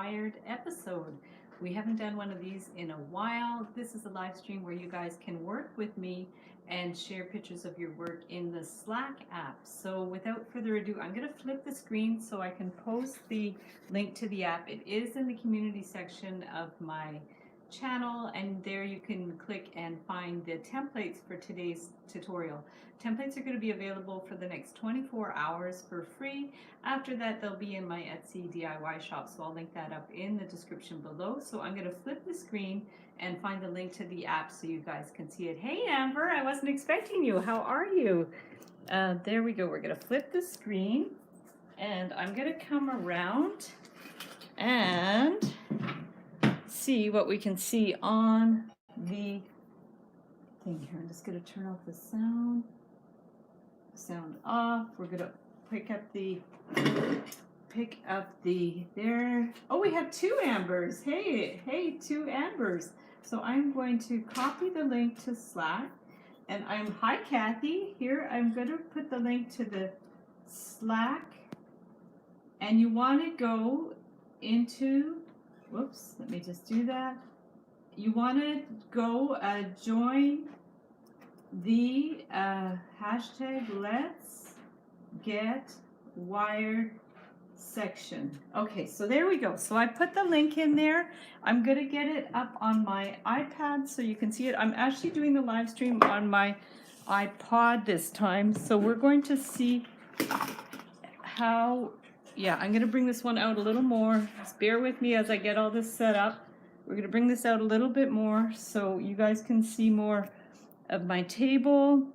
Wired episode. We haven't done one of these in a while. This is a live stream where you guys can work with me and share pictures of your work in the Slack app. So without further ado, I'm going to flip the screen so I can post the link to the app. It is in the community section of my channel, and there you can click and find the templates for today's tutorial. Templates are going to be available for the next 24 hours for free. After that, they'll be in my Etsy DIY shop, so I'll link that up in the description below. So I'm going to flip the screen and find the link to the app so you guys can see it. Hey Amber, I wasn't expecting you. How are you? There we go. We're going to flip the screen and I'm going to come around and see what we can see on the thing here. I'm just going to turn off the sound off. We're going to pick up the there. Oh, we have two Ambers. Hey, two Ambers. So I'm going to copy the link to Slack, and hi Kathy. Here I'm going to put the link to the Slack, and you want to go into, whoops, let me just do that. You want to go join the hashtag Let's Get Wired section. Okay, so there we go. So I put the link in there. I'm going to get it up on my iPad so you can see it. I'm actually doing the live stream on my iPod this time. So we're going to see how, yeah, I'm going to bring this one out a little more. Just bear with me as I get all this set up. We're going to bring this out a little bit more so you guys can see more of my table.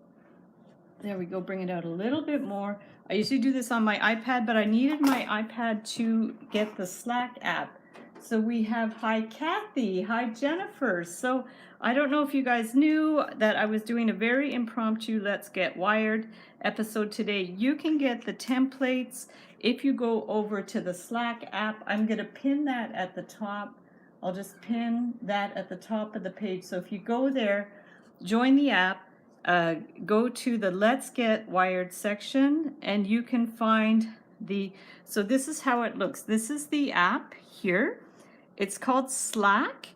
There we go, bring it out a little bit more. I usually do this on my iPad, but I needed my iPad to get the Slack app. So we have, hi Kathy, hi Jennifer. So I don't know if you guys knew that I was doing a very impromptu Let's Get Wired episode today. You can get the templates if you go over to the Slack app. I'm going to pin that at the top. I'll just pin that at the top of the page. So if you go there, join the app, go to the Let's Get Wired section, and you can find so this is how it looks. This is the app here. It's called Slack.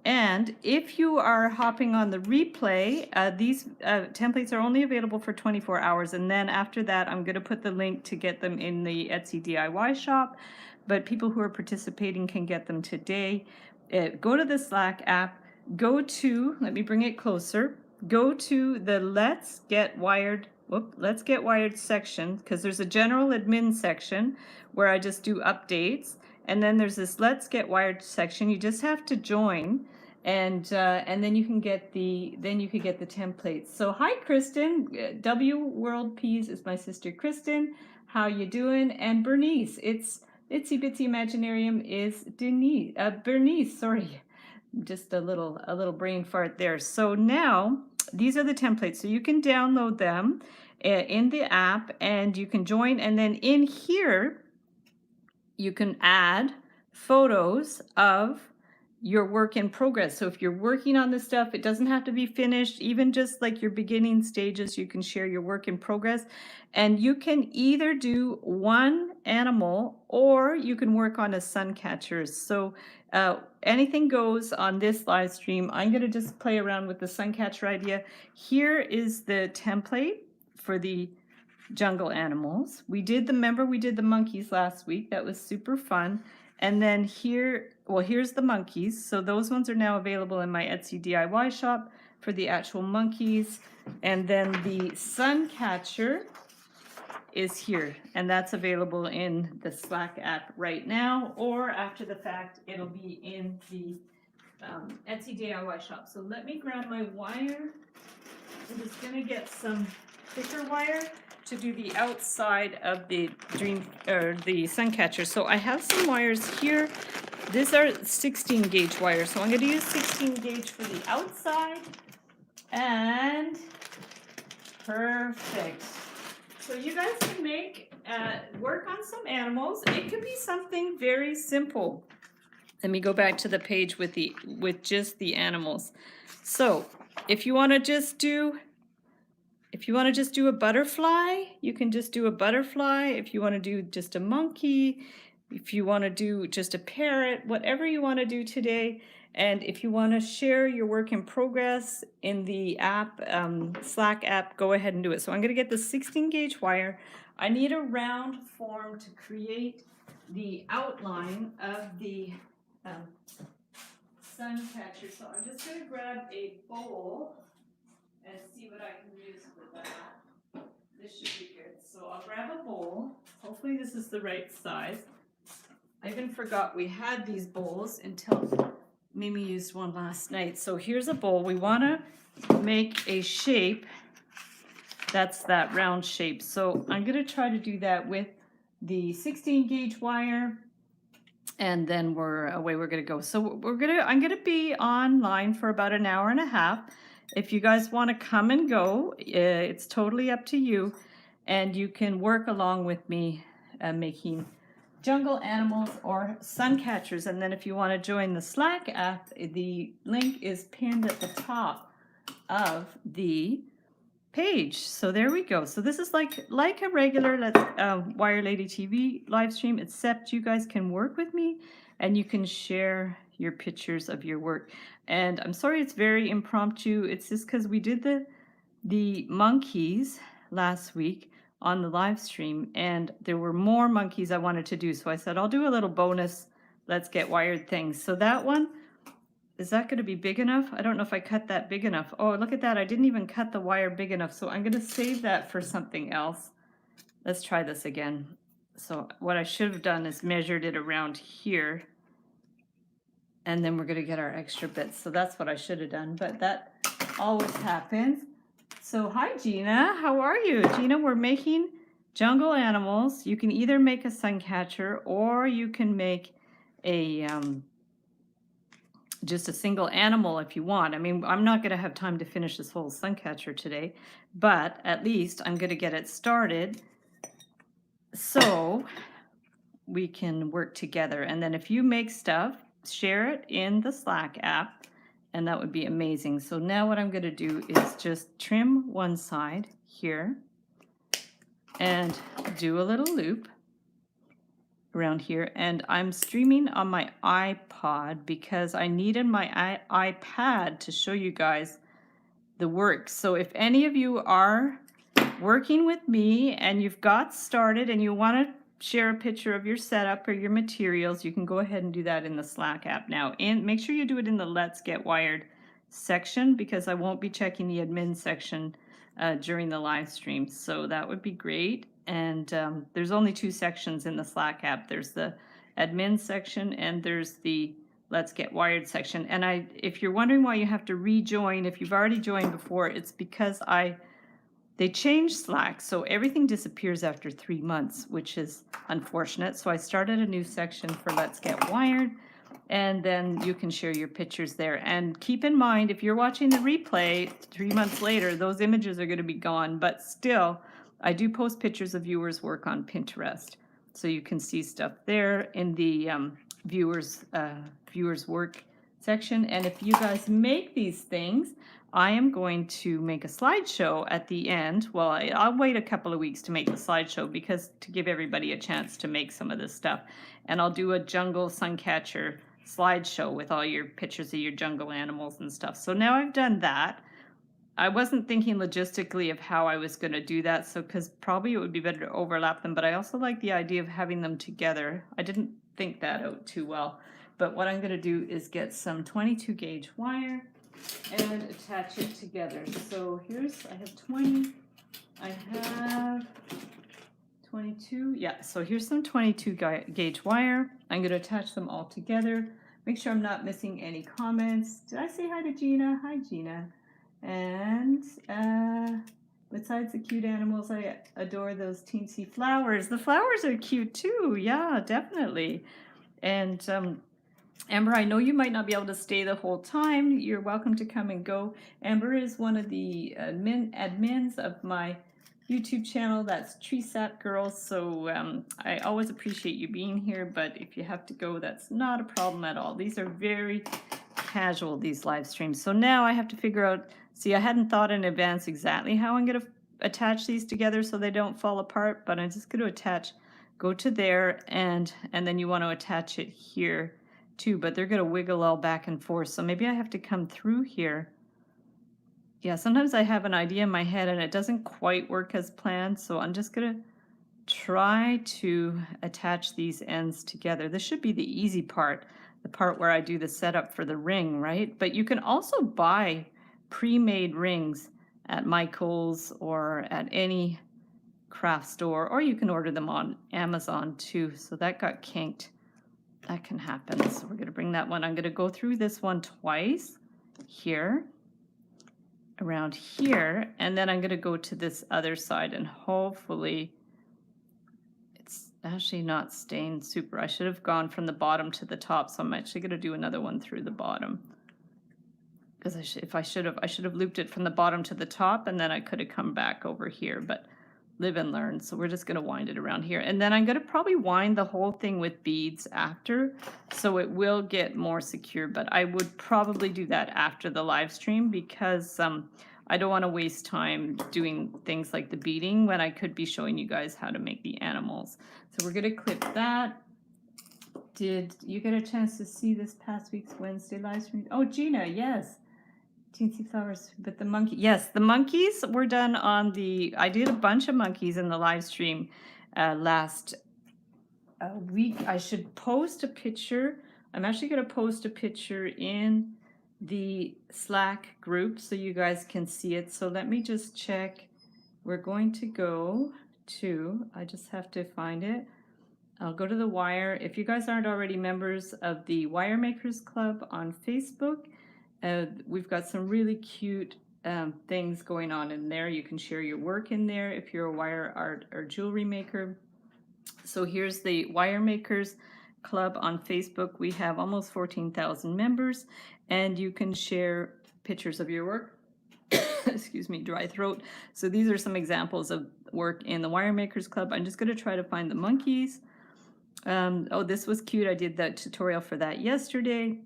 And if you are hopping on the replay, these templates are only available for 24 hours. And then after that, I'm going to put the link to get them in the Etsy DIY shop. But people who are participating can get them today. Go to the Slack app. Go to, let me bring it closer. Go to the Let's Get Wired section, because there's a general admin section where I just do updates. And then there's this Let's Get Wired section. You just have to join, and then you can get the templates. So hi Kristen, W World Peas is my sister Kristen. How you doing? And Bernice, it's Itsy Bitsy Imaginarium is Bernice. Sorry, just a little brain fart there. So now these are the templates. So you can download them in the app, and you can join. And then in here, you can add photos of your work in progress. So if you're working on this stuff, it doesn't have to be finished. Even just like your beginning stages, you can share your work in progress. And you can either do one animal or you can work on a Suncatchers. So anything goes on this live stream. I'm going to just play around with the Suncatcher idea. Here is the template for the jungle animals. Remember we did the monkeys last week. That was super fun. And then here's the monkeys. So those ones are now available in my Etsy DIY shop for the actual monkeys. And then the Suncatcher is here, and that's available in the Slack app right now, or after the fact, it'll be in the Etsy DIY shop. So let me grab my wire. I'm just gonna get some thicker wire to do the outside of the Suncatcher. So I have some wires here. These are 16 gauge wires. So I'm going to use 16 gauge for the outside. And perfect. So you guys can work on some animals. It could be something very simple. Let me go back to the page with just the animals. So if you want to just do a butterfly, you can just do a butterfly. If you want to do just a monkey, if you want to do just a parrot, whatever you want to do today. And if you want to share your work in progress in the app, Slack app, go ahead and do it. So I'm going to get the 16 gauge wire. I need a round form to create the outline of the Suncatcher. So I'm just going to grab a bowl and see what I can use for that. This should be good. So I'll grab a bowl. Hopefully this is the right size. I even forgot we had these bowls until Mimi used one last night. So here's a bowl. We want to make a shape that's that round shape. So I'm going to try to do that with the 16 gauge wire, and then we're going to go. So I'm going to be online for about an hour and a half. If you guys want to come and go, it's totally up to you, and you can work along with me making jungle animals or sun catchers. And then if you want to join the Slack app, the link is pinned at the top of the page. So there we go. So this is like a regular Wire Lady TV live stream, except you guys can work with me and you can share your pictures of your work. And I'm sorry it's very impromptu. It's just because we did the monkeys last week on the live stream, and there were more monkeys I wanted to do. So I said, I'll do a little bonus Let's Get Wired things. So that one, is that going to be big enough? I don't know if I cut that big enough. Oh, look at that. I didn't even cut the wire big enough. So I'm going to save that for something else. Let's try this again. So what I should have done is measured it around here. And then we're going to get our extra bits. So that's what I should have done. But that always happens. So hi, Gina. How are you? Gina, we're making jungle animals. You can either make a suncatcher or you can make a just a single animal if you want. I mean, I'm not going to have time to finish this whole suncatcher today, but at least I'm going to get it started so we can work together. And then if you make stuff, share it in the Slack app, and that would be amazing. So now what I'm going to do is just trim one side here and do a little loop around here. And I'm streaming on my iPod because I needed my iPad to show you guys the work. So if any of you are working with me and you've got started and you want to share a picture of your setup or your materials, you can go ahead and do that in the Slack app now. And make sure you do it in the Let's Get Wired section, because I won't be checking the admin section during the live stream. So that would be great. And there's only two sections in the Slack app. There's the admin section and there's the Let's Get Wired section. And if you're wondering why you have to rejoin, if you've already joined before, it's because they changed Slack, so everything disappears after 3 months, which is unfortunate. So I started a new section for Let's Get Wired, and then you can share your pictures there. And keep in mind, if you're watching the replay 3 months later, those images are going to be gone. But still, I do post pictures of viewers' work on Pinterest, so you can see stuff there in the viewers' work section. And if you guys make these things, I am going to make a slideshow at the end. Well, I'll wait a couple of weeks to make the slideshow because to give everybody a chance to make some of this stuff. And I'll do a jungle suncatcher slideshow with all your pictures of your jungle animals and stuff. So now I've done that. I wasn't thinking logistically of how I was going to do that, so because probably it would be better to overlap them, but I also like the idea of having them together. I didn't think that out too well. But what I'm going to do is get some 22 gauge wire and attach it together. So I have 20, I have 22, yeah, so here's some 22 gauge wire. I'm going to attach them all together. Make sure I'm not missing any comments. Did I say hi to Gina? Hi, Gina. And besides the cute animals, I adore those teensy flowers. The flowers are cute too, yeah, definitely. And Amber, I know you might not be able to stay the whole time. You're welcome to come and go. Amber is one of the admins of my YouTube channel. That's Tree Sap Girls. So I always appreciate you being here, but if you have to go, that's not a problem at all. These are very casual, these live streams. So now I have to figure out, see, I hadn't thought in advance exactly how I'm going to attach these together so they don't fall apart, but I'm just going to attach go to there, and then you want to attach it here too, but they're going to wiggle all back and forth. So maybe I have to come through here. Yeah, sometimes I have an idea in my head and it doesn't quite work as planned, so I'm just going to try to attach these ends together. This should be the easy part, the part where I do the setup for the ring, right? But you can also buy pre-made rings at Michael's or at any craft store, or you can order them on Amazon too. So that got kinked. That can happen. So we're going to bring that one. I'm going to go through this one twice here, around here, and then I'm going to go to this other side, and hopefully it's actually not stained super. I should have gone from the bottom to the top, so I'm actually going to do another one through the bottom, because I should have looped it from the bottom to the top, and then I could have come back over here, but live and learn. So we're just going to wind it around here, and then I'm going to probably wind the whole thing with beads after, so it will get more secure. But I would probably do that after the live stream, because I don't want to waste time doing things like the beading when I could be showing you guys how to make the animals. So we're going to clip that. Did you get a chance to see this past week's Wednesday live stream? Oh, Gina, yes. Teensy flowers, but the monkey, yes, the monkeys were done on the, I did a bunch of monkeys in the live stream last week. I should post a picture. I'm actually going to post a picture in the Slack group so you guys can see it. So let me just check. We're going to go to, I just have to find it. I'll go to the wire. If you guys aren't already members of the Wire Makers Club on Facebook, we've got some really cute things going on in there. You can share your work in there if you're a wire art or jewelry maker. So here's the Wire Makers Club on Facebook. We have almost 14,000 members, and you can share pictures of your work. Excuse me, dry throat. So these are some examples of work in the Wire Makers Club. I'm just going to try to find the monkeys. Oh, this was cute. I did that tutorial for that yesterday.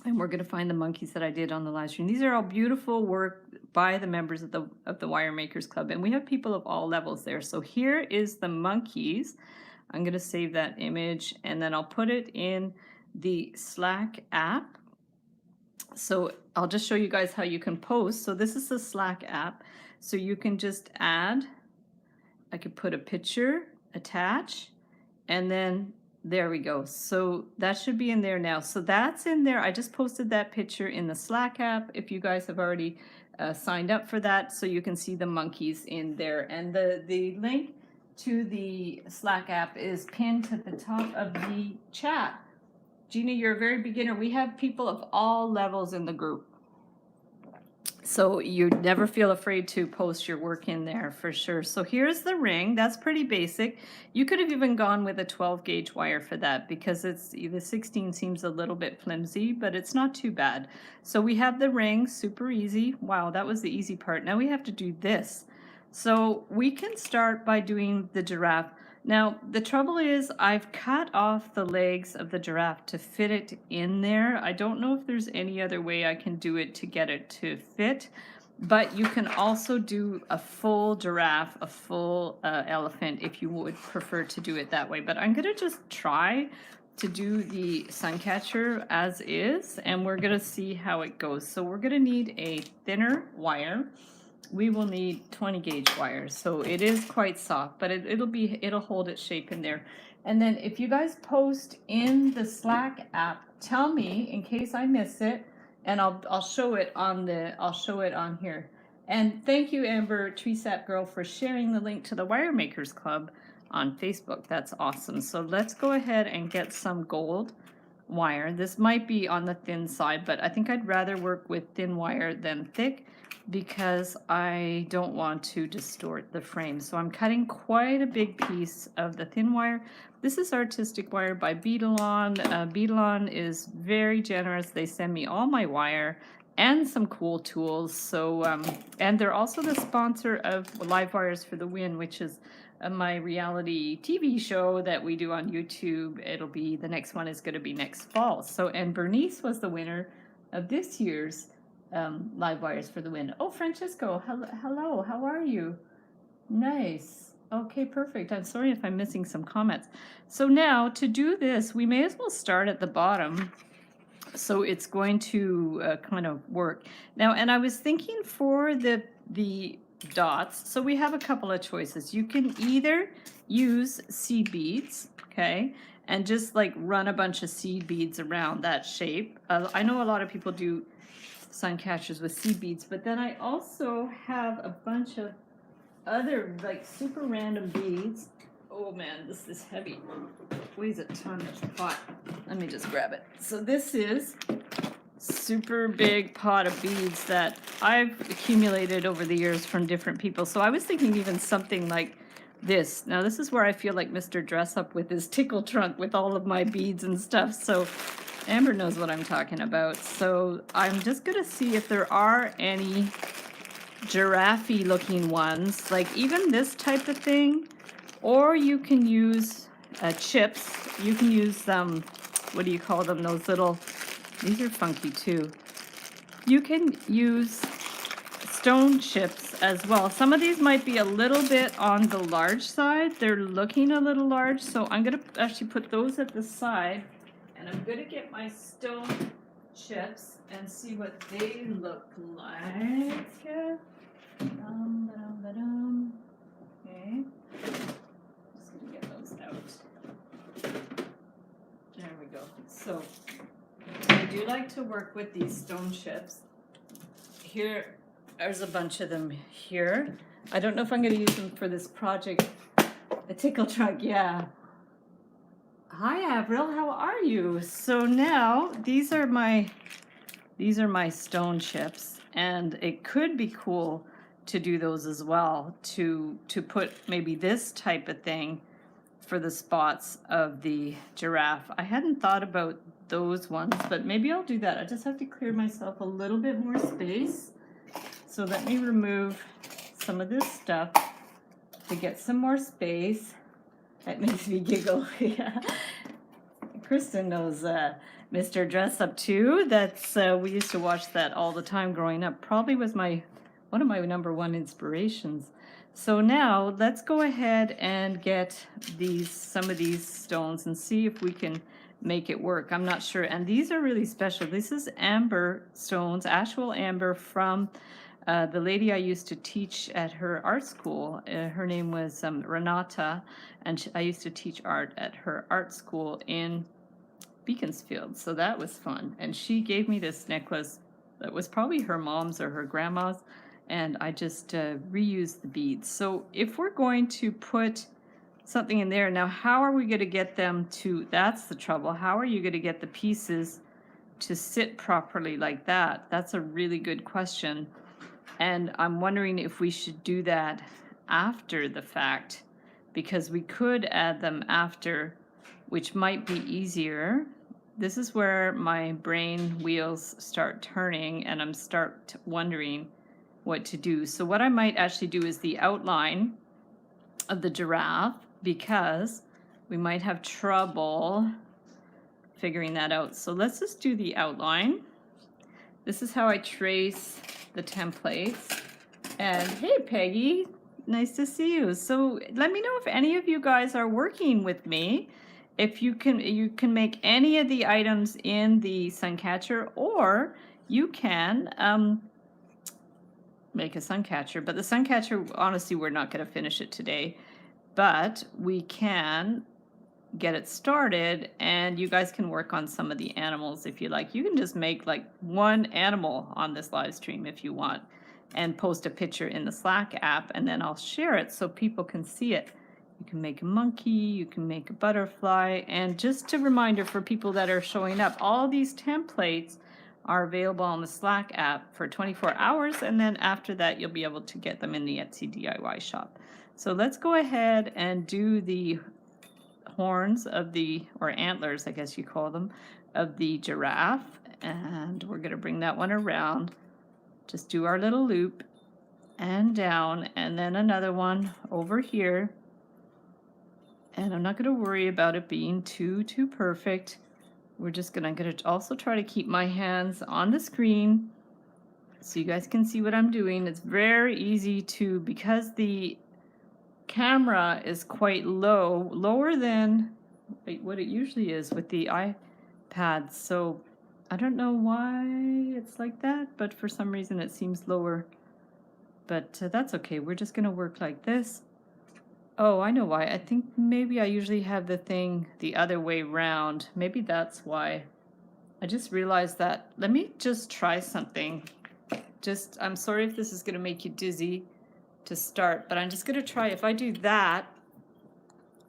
And we're going to find the monkeys that I did on the live stream. These are all beautiful work by the members of the Wire Makers Club, and we have people of all levels there. So here is the monkeys. I'm going to save that image, and then I'll put it in the Slack app. So I'll just show you guys how you can post. So this is the Slack app. So you can just add, I could put a picture, attach, and then there we go. So that should be in there now. So that's in there. I just posted that picture in the Slack app if you guys have already signed up for that, so you can see the monkeys in there. And the link to the Slack app is pinned to the top of the chat. Gina, you're a very beginner. We have people of all levels in the group. So you never feel afraid to post your work in there for sure. So here's the ring. That's pretty basic. You could have even gone with a 12 gauge wire for that, because it's the 16 seems a little bit flimsy, but it's not too bad. So we have the ring, super easy. Wow, that was the easy part. Now we have to do this. So we can start by doing the giraffe. Now, the trouble is I've cut off the legs of the giraffe to fit it in there. I don't know if there's any other way I can do it to get it to fit, but you can also do a full giraffe, a full elephant if you would prefer to do it that way. But I'm going to just try to do the Suncatcher as is, and we're going to see how it goes. So we're going to need a thinner wire. We will need 20 gauge wires, so it is quite soft, but it'll hold its shape in there. And then if you guys post in the Slack app, tell me in case I miss it, and I'll show it on here. And thank you, Amber Treesap Girl, for sharing the link to the Wire Makers Club on Facebook. That's awesome. So let's go ahead and get some gold wire. This might be on the thin side, but I think I'd rather work with thin wire than thick, because I don't want to distort the frame. So I'm cutting quite a big piece of the thin wire. This is artistic wire by Beadalon. Beadalon is very generous. They send me all my wire and some cool tools. So and they're also the sponsor of Live Wires for the Win, which is my reality TV show that we do on YouTube. It'll be, the next one is going to be next fall. So, and Bernice was the winner of this year's Live Wires for the Win. Oh, Francisco, hello, how are you? Nice. Okay, perfect. I'm sorry if I'm missing some comments. So now to do this, we may as well start at the bottom. So it's going to kind of work. Now, and I was thinking for the dots, so we have a couple of choices. You can either use seed beads, okay, and just like run a bunch of seed beads around that shape. I know a lot of people do sun catchers with seed beads, but then I also have a bunch of other like super random beads. Oh man, this is heavy. Weighs a ton. It's hot. Let me just grab it. So this is super big pot of beads that I've accumulated over the years from different people. So I was thinking even something like this. Now this is where I feel like Mr. Dress Up with his tickle trunk with all of my beads and stuff. So Amber knows what I'm talking about. So I'm just gonna see if there are any giraffe looking ones, like even this type of thing, or you can use chips. You can use what do you call them, those little, these are funky too. You can use stone chips as well. Some of these might be a little bit on the large side. They're looking a little large, so I'm gonna actually put those at the side, and I'm gonna get my stone chips and see what they look like. Okay, just gonna get those out. There we go. So I do like to work with these stone chips. Here, there's a bunch of them here. I don't know if I'm gonna use them for this project. A tickle trunk, yeah. Hi Avril, how are you? So now these are my stone chips, and it could be cool to do those as well, to put maybe this type of thing for the spots of the giraffe. I hadn't thought about those ones, but maybe I'll do that. I just have to clear myself a little bit more space. So let me remove some of this stuff to get some more space. That makes me giggle. Yeah. Kristen knows Mr. Dress Up too. That's we used to watch that all the time growing up. Probably was one of my #1 inspirations. So now let's go ahead and get some of these stones and see if we can make it work. I'm not sure. And these are really special. This is amber stones, actual amber from the lady I used to teach at her art school. Her name was Renata, and I used to teach art at her art school in Beaconsfield. So that was fun. And she gave me this necklace that was probably her mom's or her grandma's, and I just reused the beads. So if we're going to put something in there, now how are we going to get them to, that's the trouble, how are you going to get the pieces to sit properly like that? That's a really good question. And I'm wondering if we should do that after the fact, because we could add them after, which might be easier. This is where my brain wheels start turning, and I'm start wondering what to do. So what I might actually do is the outline of the giraffe, because we might have trouble figuring that out. So let's just do the outline. This is how I trace the templates. And hey, Peggy, nice to see you. So let me know if any of you guys are working with me. If you can make any of the items in the Suncatcher, or you can make a Suncatcher. But the Suncatcher, honestly, we're not going to finish it today. But we can get it started, and you guys can work on some of the animals if you like. You can just make like one animal on this live stream if you want, and post a picture in the Slack app, and then I'll share it so people can see it. You can make a monkey, you can make a butterfly, and just a reminder for people that are showing up, all these templates are available on the Slack app for 24 hours, and then after that you'll be able to get them in the Etsy DIY shop. So let's go ahead and do the horns of the, or antlers I guess you call them, of the giraffe, and we're going to bring that one around. Just do our little loop and down, and then another one over here. And I'm not going to worry about it being too perfect. I'm going to also try to keep my hands on the screen so you guys can see what I'm doing. It's very easy to, because the camera is quite low, lower than what it usually is with the iPad. So I don't know why it's like that, but for some reason it seems lower. But that's okay. We're just going to work like this. Oh, I know why. I think maybe I usually have the thing the other way round. Maybe that's why. I just realized that. Let me just try something. I'm sorry if this is going to make you dizzy to start, but I'm just going to try. If I do that,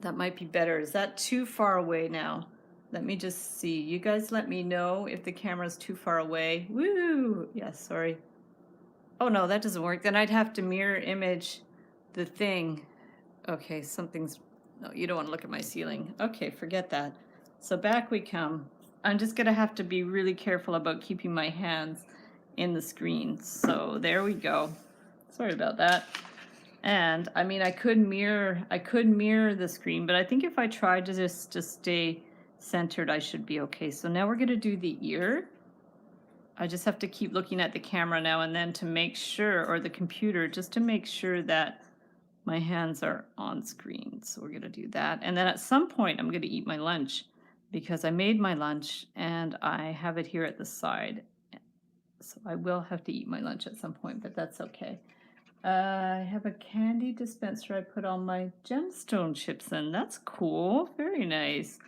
that might be better. Is that too far away now? Let me just see. You guys let me know if the camera's too far away. Woo! Yeah, sorry. Oh no, that doesn't work. Then I'd have to mirror image the thing. Okay, no, you don't want to look at my ceiling. Okay, forget that. So back we come. I'm just gonna have to be really careful about keeping my hands in the screen. So there we go. Sorry about that. And I mean, I could mirror the screen, but I think if I tried to just stay centered, I should be okay. So now we're gonna do the ear. I just have to keep looking at the camera now and then to make sure, or the computer, just to make sure that my hands are on screen. So we're gonna do that. And then at some point I'm gonna eat my lunch because I made my lunch and I have it here at the side. So I will have to eat my lunch at some point, but that's okay. I have a candy dispenser I put all my gemstone chips in. That's cool, very nice.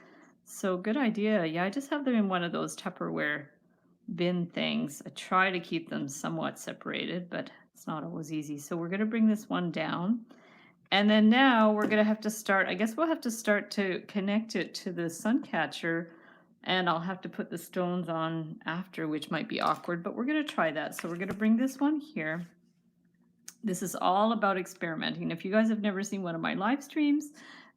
So good idea. Yeah, I just have them in one of those Tupperware bin things. I try to keep them somewhat separated, but it's not always easy. So we're gonna bring this one down. And then now we're gonna have to start, I guess we'll have to start to connect it to the Suncatcher, and I'll have to put the stones on after, which might be awkward, but we're gonna try that. So we're gonna bring this one here. This is all about experimenting. If you guys have never seen one of my live streams,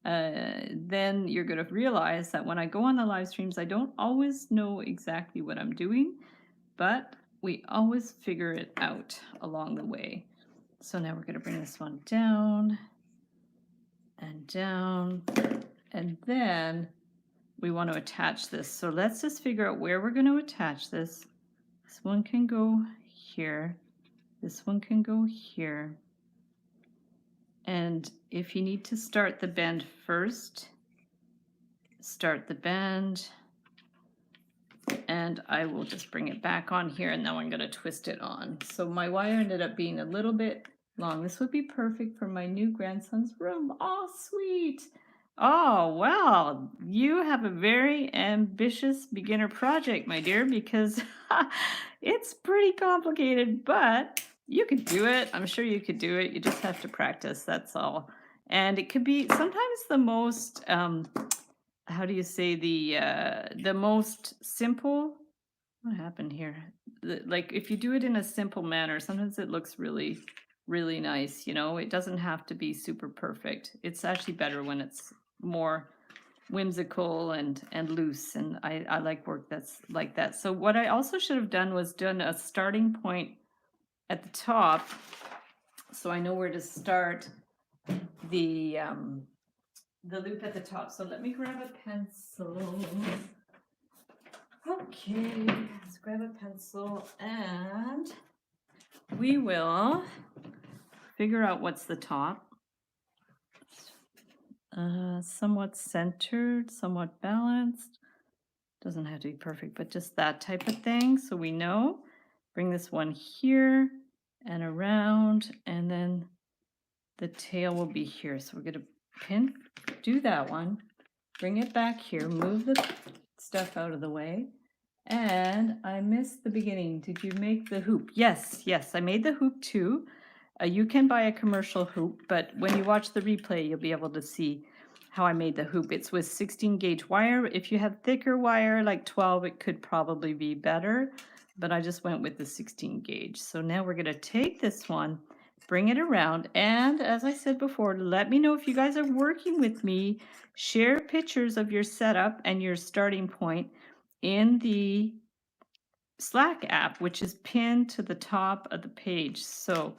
then you're gonna realize that when I go on the live streams, I don't always know exactly what I'm doing, but we always figure it out along the way. So now we're gonna bring this one down and down, and then we want to attach this. So let's just figure out where we're going to attach this. This one can go here. This one can go here. And if you need to start the bend first, start the bend. And I will just bring it back on here, and now I'm going to twist it on. So my wire ended up being a little bit long. This would be perfect for my new grandson's room. Oh, sweet. Oh, well, you have a very ambitious beginner project, my dear, because it's pretty complicated, but you could do it. I'm sure you could do it. You just have to practice, that's all. And it could be sometimes the most, how do you say, the most simple, what happened here? Like if you do it in a simple manner, sometimes it looks really, really nice, you know? It doesn't have to be super perfect. It's actually better when it's more whimsical and loose, and I like work that's like that. So what I also should have done was done a starting point at the top, so I know where to start the loop at the top. So let me grab a pencil. Okay, let's grab a pencil and we will figure out what's the top. Somewhat centered, somewhat balanced. Doesn't have to be perfect, but just that type of thing. So we know. Bring this one here and around, and then the tail will be here. So we're going to do that one. Bring it back here. Move the stuff out of the way. And I missed the beginning. Did you make the hoop? Yes, I made the hoop too. You can buy a commercial hoop, but when you watch the replay, you'll be able to see how I made the hoop. It's with 16 gauge wire. If you have thicker wire, like 12, it could probably be better, but I just went with the 16 gauge. So now we're gonna take this one, bring it around, and as I said before, let me know if you guys are working with me. Share pictures of your setup and your starting point in the Slack app, which is pinned to the top of the page. So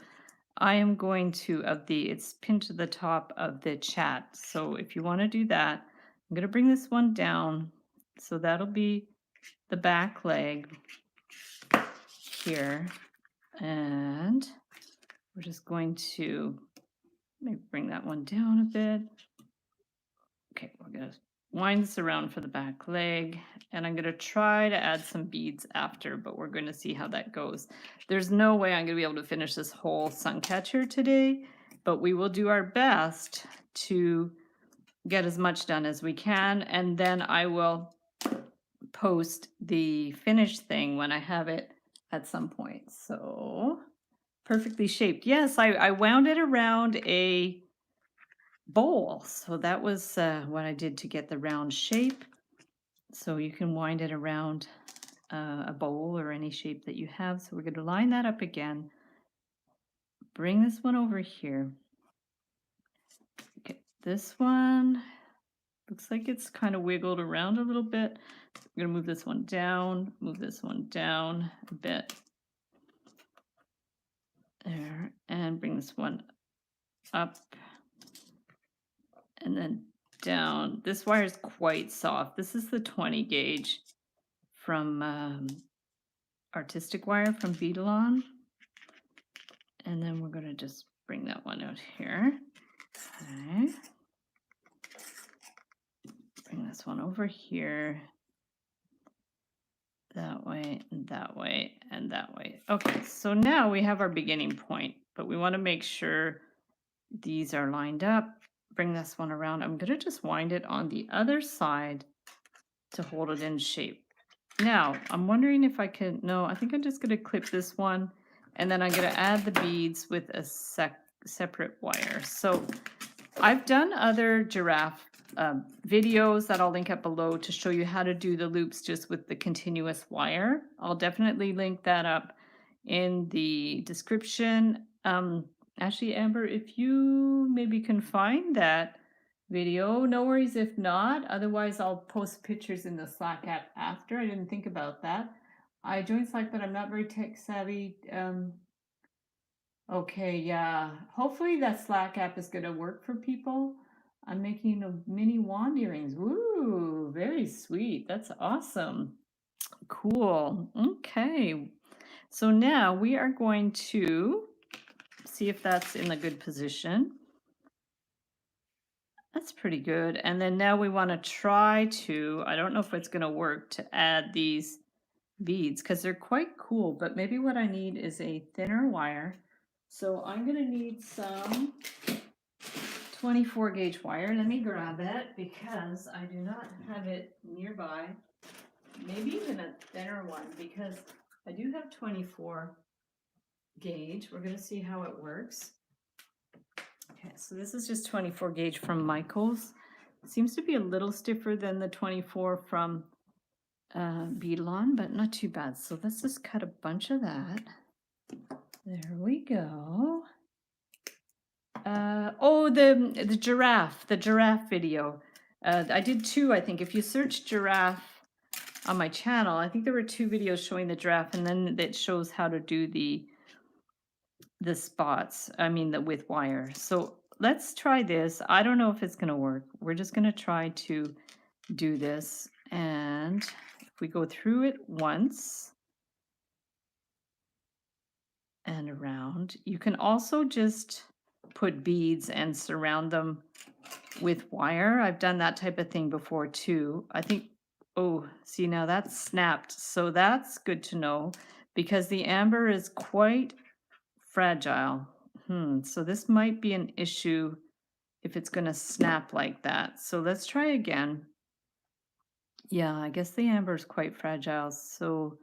I am going to, it's pinned to the top of the chat. So if you want to do that, I'm going to bring this one down. So that'll be the back leg here. And we're just going to Maybe bring that one down a bit. Okay, we're gonna wind this around for the back leg, and I'm gonna try to add some beads after, but we're gonna see how that goes. There's no way I'm gonna be able to finish this whole Suncatcher today, but we will do our best to get as much done as we can, and then I will post the finished thing when I have it at some point. So perfectly shaped. Yes, I wound it around a bowl. So that was what I did to get the round shape. So you can wind it around a bowl or any shape that you have. So we're going to line that up again. Bring this one over here. Okay, this one looks like it's kind of wiggled around a little bit. I'm going to move this one down a bit. There, and bring this one up and then down. This wire is quite soft. This is the 20 gauge from Artistic Wire from Beadalon. And then we're going to just bring that one out here. Okay. Bring this one over here. That way, and that way, and that way. Okay, so now we have our beginning point, but we want to make sure these are lined up. Bring this one around. I'm going to just wind it on the other side to hold it in shape. Now, I'm wondering if I can, no, I think I'm just going to clip this one, and then I'm going to add the beads with a separate wire. So I've done other giraffe videos that I'll link up below to show you how to do the loops just with the continuous wire. I'll definitely link that up in the description. Actually, Amber, if you maybe can find that video, no worries if not. Otherwise, I'll post pictures in the Slack app after. I didn't think about that. I joined Slack, but I'm not very tech savvy. Okay, yeah. Hopefully that Slack app is going to work for people. I'm making a mini wand earrings. Woo, very sweet. That's awesome. Cool. Okay. So now we are going to see if that's in a good position. That's pretty good. And then now we want to try to, I don't know if it's going to work, to add these beads because they're quite cool, but maybe what I need is a thinner wire. So I'm going to need some 24 gauge wire. Let me grab it because I do not have it nearby. Maybe even a thinner one because I do have 24 gauge. We're going to see how it works. Okay, so this is just 24 gauge from Michaels. It seems to be a little stiffer than the 24 from Beadalon, but not too bad. So let's just cut a bunch of that. There we go. Oh, the giraffe video. I did two, I think. If you search giraffe on my channel, I think there were two videos showing the giraffe, and then it shows how to do the spots. I mean, the with wire. So let's try this. I don't know if it's going to work. We're just going to try to do this, and if we go through it once and around, you can also just put beads and surround them with wire. I've done that type of thing before too. I think, oh, see now that's snapped. So that's good to know because the amber is quite fragile. So this might be an issue if it's going to snap like that. So let's try again. Yeah, I guess the amber is quite fragile. So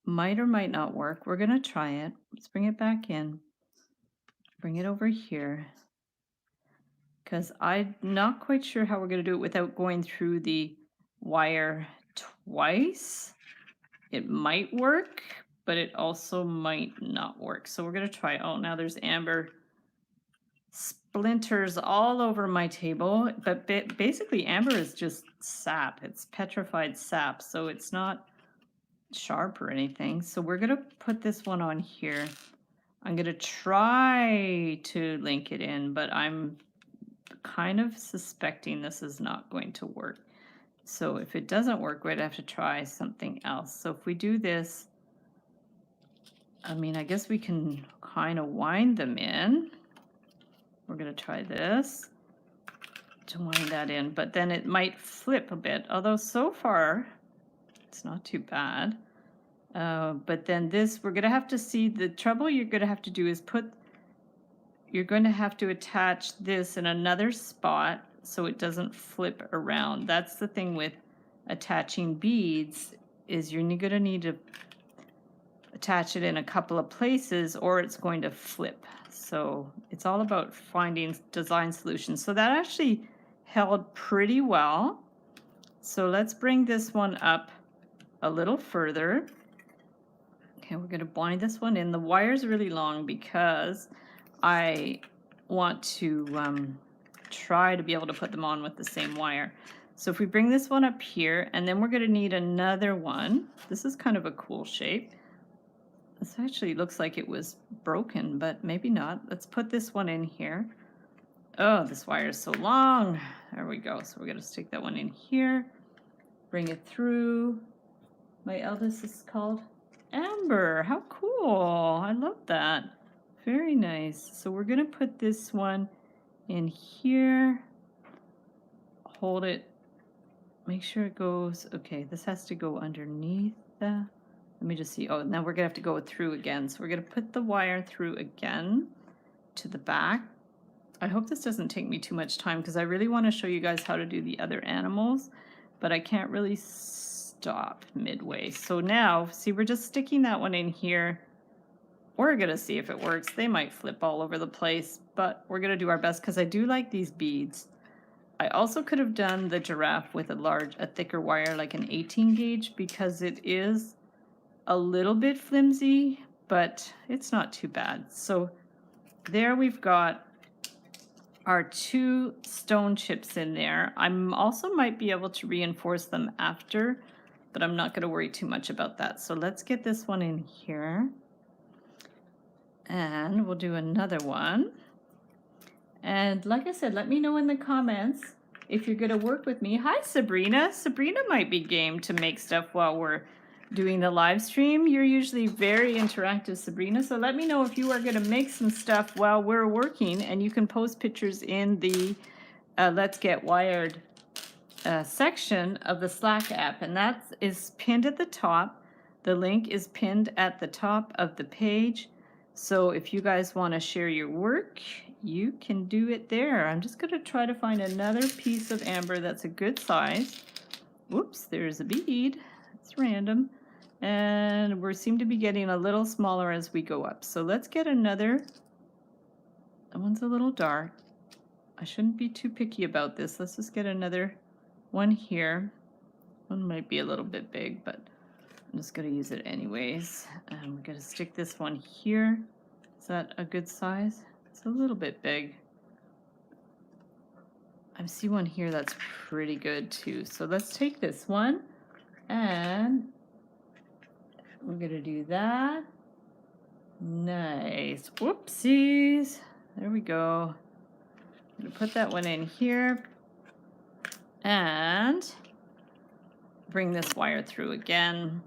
might or might not work. We're going to try it. Let's bring it back in. Bring it over here. Because I'm not quite sure how we're going to do it without going through the wire twice. It might work, but it also might not work. So we're going to try. Oh, now there's amber splinters all over my table. But basically, amber is just sap. It's petrified sap. So it's not sharp or anything. So we're going to put this one on here. I'm going to try to link it in, but I'm kind of suspecting this is not going to work. So if it doesn't work, we'd have to try something else. So if we do this, I mean, I guess we can kind of wind them in. We're going to try this to wind that in, but then it might flip a bit, although so far it's not too bad. But then this, we're going to have to see, the trouble you're going to have to do is you're going to have to attach this in another spot so it doesn't flip around. That's the thing with attaching beads, is you're going to need to attach it in a couple of places or it's going to flip. So it's all about finding design solutions. So that actually held pretty well. So let's bring this one up a little further. Okay, we're going to bind this one in. The wire's really long because I want to try to be able to put them on with the same wire. So if we bring this one up here, and then we're going to need another one. This is kind of a cool shape. This actually looks like it was broken, but maybe not. Let's put this one in here. Oh, this wire is so long. There we go. So we're going to stick that one in here. Bring it through. My eldest is called Amber. How cool. I love that. Very nice. So we're going to put this one in here. Hold it. Make sure it goes. Okay, this has to go underneath that. Let me just see. Oh, now we're going to have to go through again. So we're going to put the wire through again to the back. I hope this doesn't take me too much time because I really want to show you guys how to do the other animals, but I can't really stop midway. So now, see, we're just sticking that one in here. We're going to see if it works. They might flip all over the place, but we're going to do our best because I do like these beads. I also could have done the giraffe with a thicker wire, like an 18 gauge, because it is a little bit flimsy, but it's not too bad. So there we've got our 2 stone chips in there. I'm also might be able to reinforce them after, but I'm not going to worry too much about that. So let's get this one in here. And we'll do another one. And like I said, let me know in the comments if you're going to work with me. Hi, Sabrina. Sabrina might be game to make stuff while we're doing the live stream. You're usually very interactive, Sabrina. So let me know if you are going to make some stuff while we're working, and you can post pictures in the Let's Get Wired section of the Slack app. And that is pinned at the top. The link is pinned at the top of the page. So if you guys want to share your work, you can do it there. I'm just going to try to find another piece of amber that's a good size. Whoops, there's a bead. It's random. And we seem to be getting a little smaller as we go up. So let's get another. That one's a little dark. I shouldn't be too picky about this. Let's just get another one here. One might be a little bit big, but I'm just going to use it anyways. And we're going to stick this one here. Is that a good size? It's a little bit big. I see one here that's pretty good too. So let's take this one and we're going to do that. Nice. Whoopsies. There we go. I'm going to put that one in here and bring this wire through again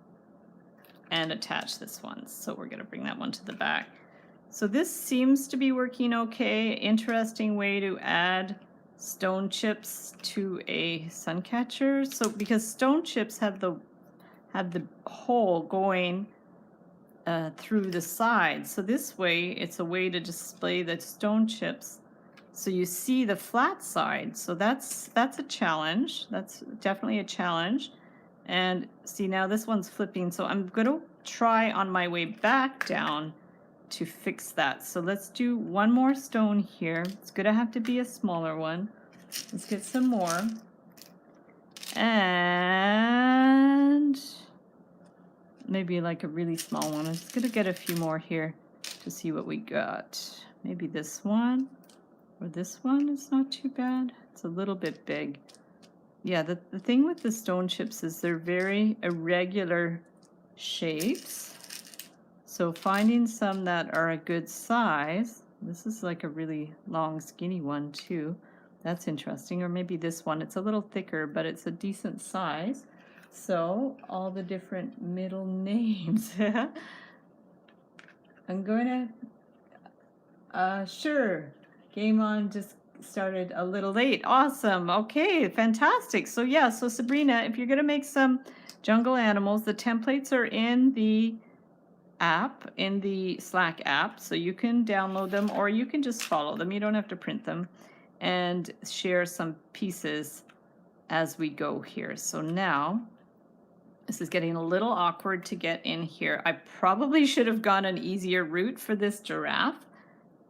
and attach this one. So we're going to bring that one to the back. So this seems to be working okay. Interesting way to add stone chips to a Suncatcher. So because stone chips have the hole going through the side. So this way, it's a way to display the stone chips so you see the flat side. So that's a challenge. That's definitely a challenge. And see, now this one's flipping. So I'm going to try on my way back down to fix that. So let's do one more stone here. It's going to have to be a smaller one. Let's get some more. And maybe like a really small one. I'm just going to get a few more here to see what we got. Maybe this one or this one is not too bad. It's a little bit big. Yeah, the thing with the stone chips is they're very irregular shapes. So finding some that are a good size, this is like a really long skinny one too. That's interesting. Or maybe this one, it's a little thicker, but it's a decent size. So all the different middle names. I'm going to, sure, Game on just started a little late. Awesome. Okay, fantastic. So yeah, so Sabrina, if you're going to make some jungle animals, the templates are in the app, in the Slack app, so you can download them or you can just follow them. You don't have to print them, and share some pieces as we go here. So now this is getting a little awkward to get in here. I probably should have gone an easier route for this giraffe,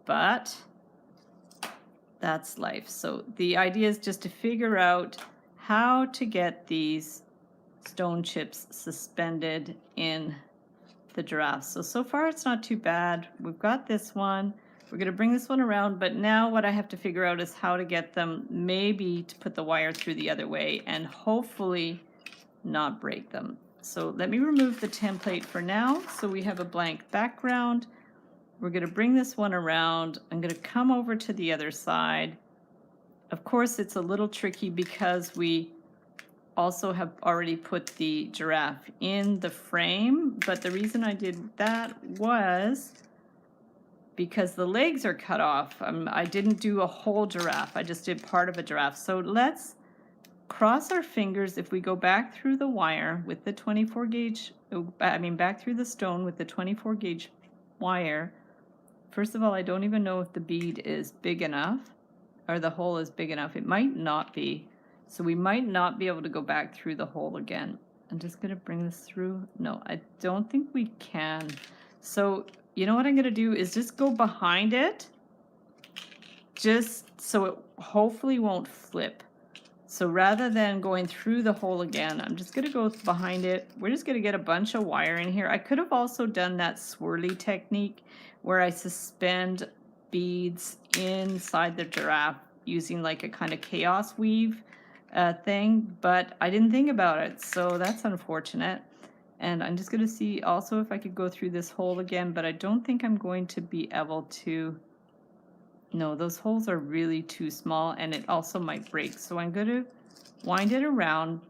but that's life. So the idea is just to figure out how to get these stone chips suspended in the giraffe. So far it's not too bad. We've got this one. We're going to bring this one around, but now what I have to figure out is how to get them, maybe to put the wire through the other way and hopefully not break them. So let me remove the template for now. So we have a blank background. We're going to bring this one around. I'm going to come over to the other side. Of course, it's a little tricky because we also have already put the giraffe in the frame, but the reason I did that was because the legs are cut off. I didn't do a whole giraffe. I just did part of a giraffe. So let's cross our fingers if we go back through the wire with the 24 gauge, back through the stone with the 24 gauge wire. First of all, I don't even know if the bead is big enough or the hole is big enough. It might not be. So we might not be able to go back through the hole again. I'm just going to bring this through. No, I don't think we can. So you know what I'm going to do is just go behind it, just so it hopefully won't flip. So rather than going through the hole again, I'm just going to go behind it. We're just going to get a bunch of wire in here. I could have also done that swirly technique where I suspend beads inside the giraffe using like a kind of chaos weave thing, but I didn't think about it, so that's unfortunate. And I'm just going to see also if I could go through this hole again, but I don't think I'm going to be able to. No, those holes are really too small and it also might break. So I'm going to wind it around.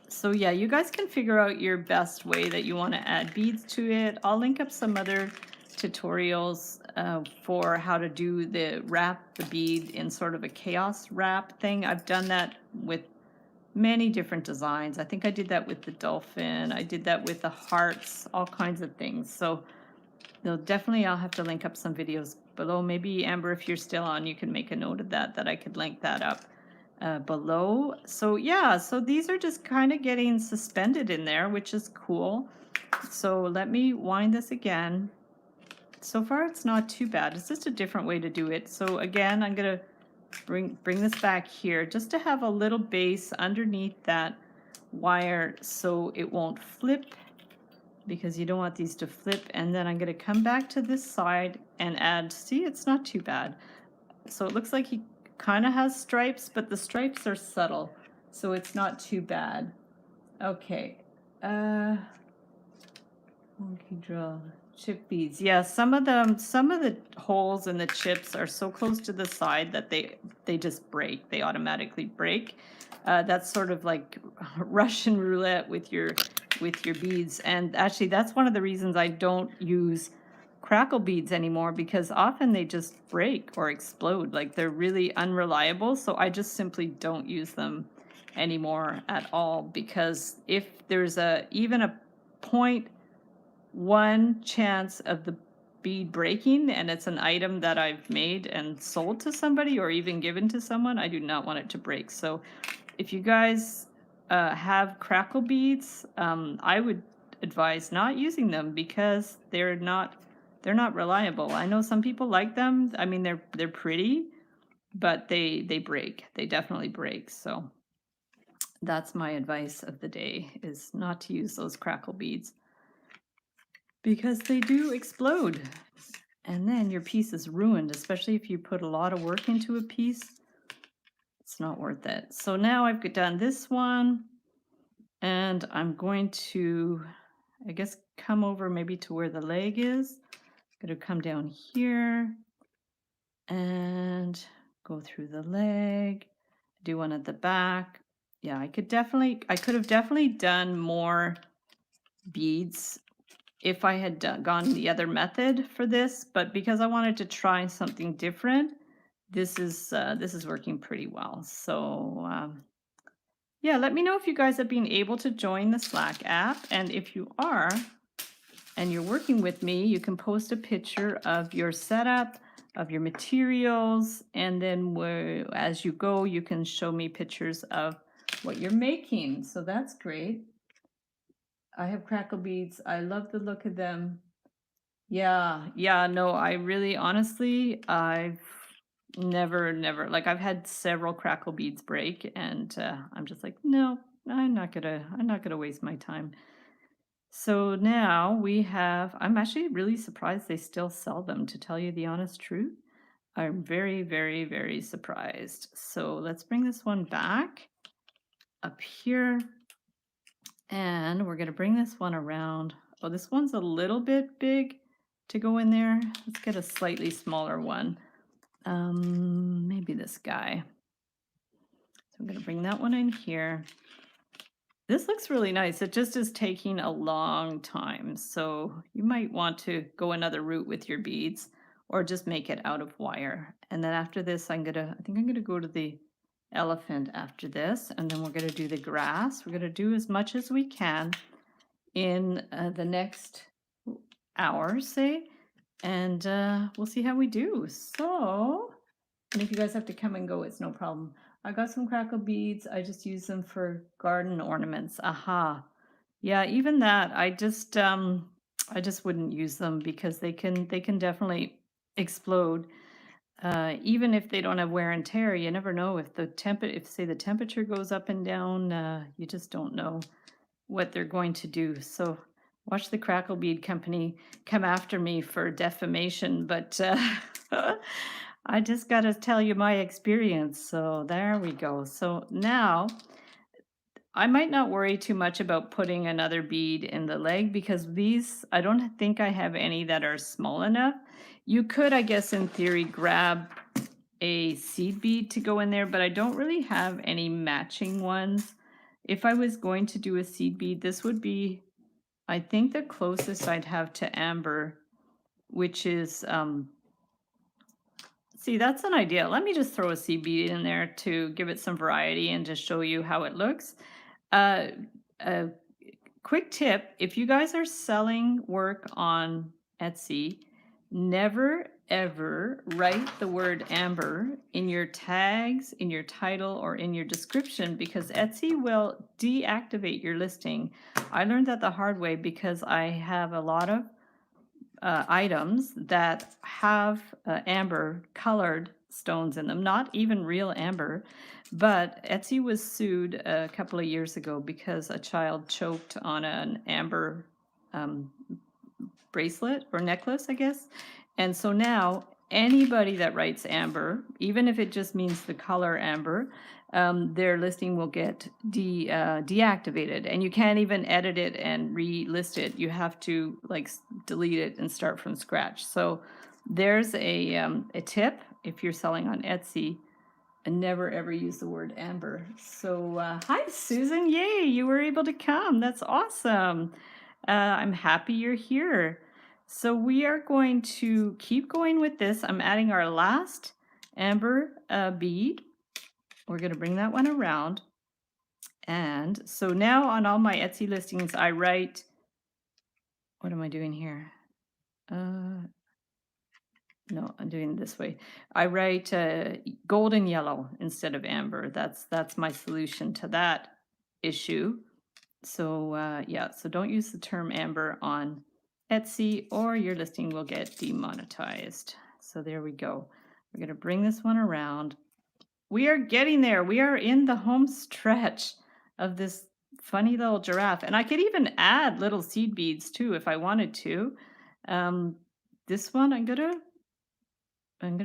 So yeah, you guys can figure out your best way that you want to add beads to it. I'll link up some other tutorials for how to do wrap the bead in sort of a chaos wrap thing. I've done that with many different designs. I think I did that with the dolphin. I did that with the hearts, all kinds of things. So definitely I'll have to link up some videos below. Maybe Amber, if you're still on, you can make a note of that I could link that up below. So yeah, so these are just kind of getting suspended in there, which is cool. So let me wind this again. So far it's not too bad. It's just a different way to do it. So again, I'm going to bring this back here just to have a little base underneath that wire so it won't flip, because you don't want these to flip. And then I'm going to come back to this side and add, see, it's not too bad. So it looks like he kind of has stripes, but the stripes are subtle, so it's not too bad. Okay. Monkey drill, chip beads. Yeah, some of the holes in the chips are so close to the side that they just break. They automatically break. That's sort of like Russian roulette with your beads. And actually, that's one of the reasons I don't use crackle beads anymore, because often they just break or explode. Like, they're really unreliable. So I just simply don't use them anymore at all, because if there's even a 0.1 chance of the bead breaking and it's an item that I've made and sold to somebody or even given to someone, I do not want it to break. So if you guys have crackle beads, I would advise not using them because they're not reliable. I know some people like them. I mean, they're pretty, but they break. They definitely break. So that's my advice of the day, is not to use those crackle beads because they do explode. And then your piece is ruined, especially if you put a lot of work into a piece. It's not worth it. So now I've done this one, and I'm going to, I guess, come over maybe to where the leg is. I'm going to come down here and go through the leg, do one at the back. Yeah, I could have definitely done more beads if I had gone the other method for this, but because I wanted to try something different, this is working pretty well. So yeah, let me know if you guys have been able to join the Slack app, and if you are, and you're working with me, you can post a picture of your setup, of your materials, and then as you go, you can show me pictures of what you're making. So that's great. I have crackle beads. I love the look of them. Yeah, no, I really, honestly, I've never, like I've had several crackle beads break, and I'm just like, no, I'm not gonna waste my time. So now we have, I'm actually really surprised they still sell them, to tell you the honest truth. I'm very, very, very surprised. So let's bring this one back up here, and we're gonna bring this one around. Oh, this one's a little bit big to go in there. Let's get a slightly smaller one. Maybe this guy. So I'm gonna bring that one in here. This looks really nice. It just is taking a long time. So you might want to go another route with your beads, or just make it out of wire. And then after this, I think I'm gonna go to the elephant after this, and then we're gonna do the grass. We're gonna do as much as we can in the next hour, say, and we'll see how we do. So, and if you guys have to come and go, it's no problem. I got some crackle beads. I just use them for garden ornaments. Aha. Yeah, even that, I just wouldn't use them because they can definitely explode. Even if they don't have wear and tear, you never know if say the temperature goes up and down, you just don't know what they're going to do. So watch the crackle bead company come after me for defamation, but I just got to tell you my experience. So there we go. So now I might not worry too much about putting another bead in the leg, because these, I don't think I have any that are small enough. You could, I guess, in theory, grab a seed bead to go in there, but I don't really have any matching ones. If I was going to do a seed bead, this would be, I think, the closest I'd have to amber, which is, see, that's an idea. Let me just throw a seed bead in there to give it some variety and to show you how it looks. A quick tip, if you guys are selling work on Etsy, never ever write the word amber in your tags, in your title, or in your description, because Etsy will deactivate your listing. I learned that the hard way because I have a lot of items that have amber colored stones in them, not even real amber. But Etsy was sued a couple of years ago because a child choked on an amber bracelet or necklace, I guess. And so now anybody that writes amber, even if it just means the color amber, their listing will get deactivated, and you can't even edit it and relist it. You have to like delete it and start from scratch. So there's a tip if you're selling on Etsy, and never ever use the word amber. So hi Susan, yay, you were able to come. That's awesome. I'm happy you're here. So we are going to keep going with this. I'm adding our last amber bead. We're going to bring that one around. And so now on all my Etsy listings, I write, what am I doing here? No, I'm doing it this way. I write golden yellow instead of amber. That's my solution to that issue. So yeah, so don't use the term amber on Etsy or your listing will get demonetized. So there we go. We're going to bring this one around. We are getting there. We are in the home stretch of this funny little giraffe. And I could even add little seed beads too if I wanted to. This one, I'm gonna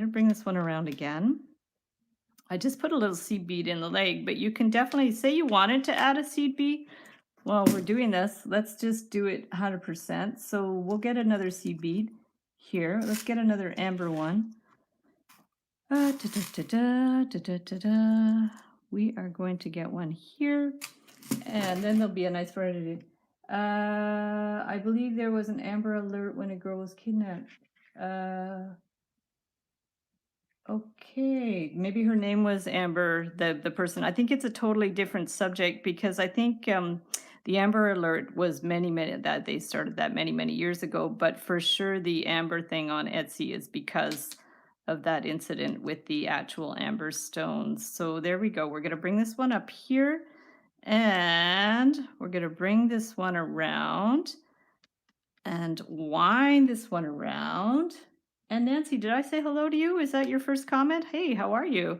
bring this one around again. I just put a little seed bead in the leg, but you can definitely, say you wanted to add a seed bead. Well, we're doing this. Let's just do it 100%. So we'll get another seed bead here. Let's get another amber one. We are going to get one here, and then there'll be a nice variety. I believe there was an Amber Alert when a girl was kidnapped. Okay, maybe her name was Amber, the person. I think it's a totally different subject because I think the Amber Alert was many that they started that many years ago, but for sure the Amber thing on Etsy is because of that incident with the actual amber stones. So there we go. We're going to bring this one up here and we're going to bring this one around and wind this one around. And Nancy, did I say hello to you? Is that your first comment? Hey, how are you?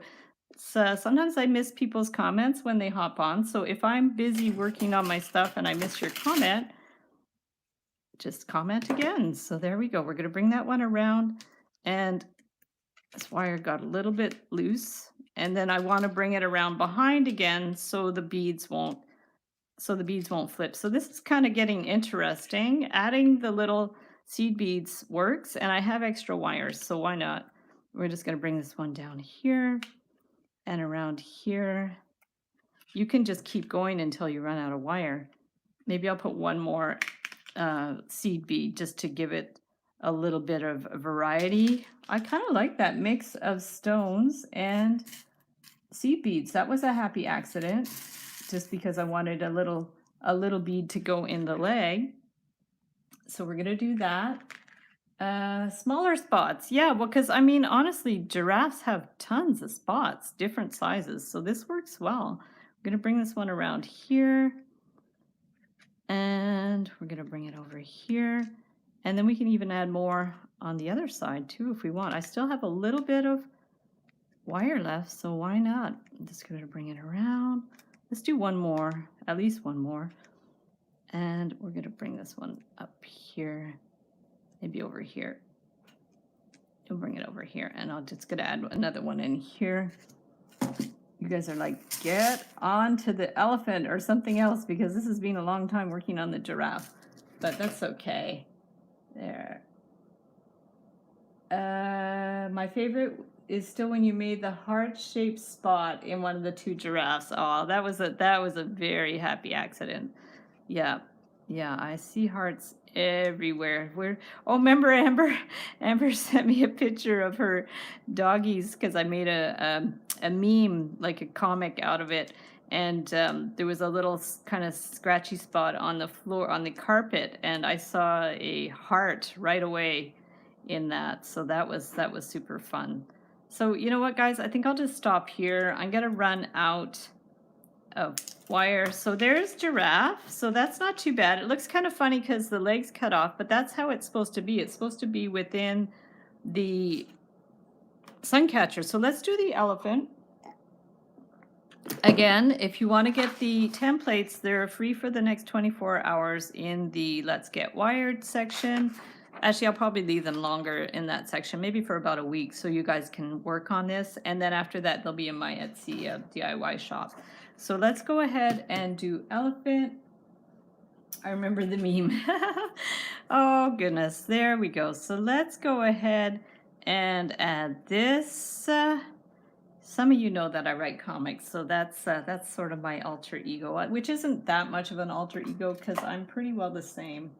So sometimes I miss people's comments when they hop on. So if I'm busy working on my stuff and I miss your comment, just comment again. So there we go. We're going to bring that one around. And this wire got a little bit loose. And then I want to bring it around behind again so the beads won't flip. So this is kind of getting interesting. Adding the little seed beads works, and I have extra wires, so why not? We're just going to bring this one down here and around here. You can just keep going until you run out of wire. Maybe I'll put one more seed bead just to give it a little bit of variety. I kind of like that mix of stones and seed beads. That was a happy accident, just because I wanted a little bead to go in the leg. So we're gonna do that. Smaller spots, yeah, well, because I mean, honestly, giraffes have tons of spots, different sizes, so this works well. I'm gonna bring this one around here, and we're gonna bring it over here, and then we can even add more on the other side too if we want. I still have a little bit of wire left, so why not? I'm just gonna bring it around. Let's do one more, at least one more. And we're gonna bring this one up here, maybe over here. We'll bring it over here, and I'll just gonna add another one in here. You guys are like, get on to the elephant or something else, because this has been a long time working on the giraffe, but that's okay. There. My favorite is still when you made the heart-shaped spot in one of the two giraffes. Oh, that was a very happy accident. Yeah, yeah, I see hearts everywhere. Oh, remember Amber? Amber sent me a picture of her doggies because I made a meme, like a comic out of it, and there was a little kind of scratchy spot on the floor, on the carpet, and I saw a heart right away in that. So that was super fun. So you know what, guys? I think I'll just stop here. I'm gonna run out of wire. So there's Giraffe. So that's not too bad. It looks kind of funny because the legs cut off, but that's how it's supposed to be. It's supposed to be within the Suncatcher. So let's do the elephant. Again, if you want to get the templates, they're free for the next 24 hours in the Let's Get Wired section. Actually, I'll probably leave them longer in that section, maybe for about a week, so you guys can work on this. And then after that, they'll be in my Etsy DIY shop. So let's go ahead and do elephant. I remember the meme. Oh, goodness. There we go. So let's go ahead and add this. Some of you know that I write comics, so that's sort of my alter ego, which isn't that much of an alter ego because I'm pretty well the same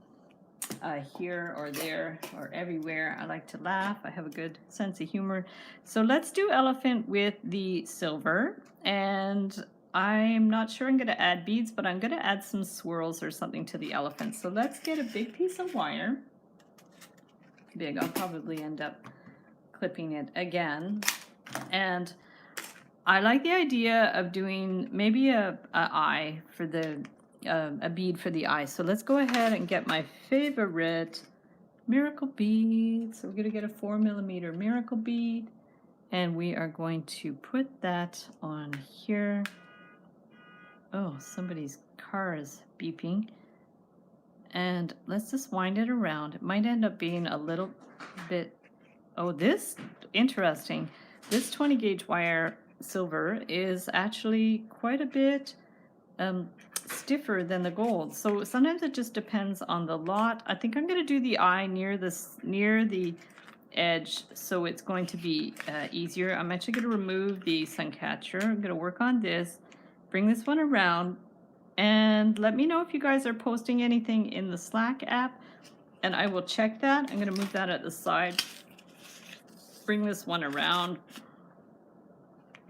here or there or everywhere. I like to laugh. I have a good sense of humor. So let's do elephant with the silver, and I'm not sure I'm going to add beads, but I'm going to add some swirls or something to the elephant. So let's get a big piece of wire. Big. I'll probably end up clipping it again. And I like the idea of doing maybe a eye for the a bead for the eye. So let's go ahead and get my favorite miracle bead. So we're going to get a 4mm miracle bead, and we are going to put that on here. Oh, somebody's car is beeping. And let's just wind it around. It might end up being a little bit, oh, this, interesting. This 20 gauge wire silver is actually quite a bit stiffer than the gold. So sometimes it just depends on the lot. I think I'm going to do the eye near the edge, so it's going to be easier. I'm actually going to remove the Suncatcher. I'm going to work on this, bring this one around, And let me know if you guys are posting anything in the Slack app, and I will check that. I'm going to move that at the side, bring this one around,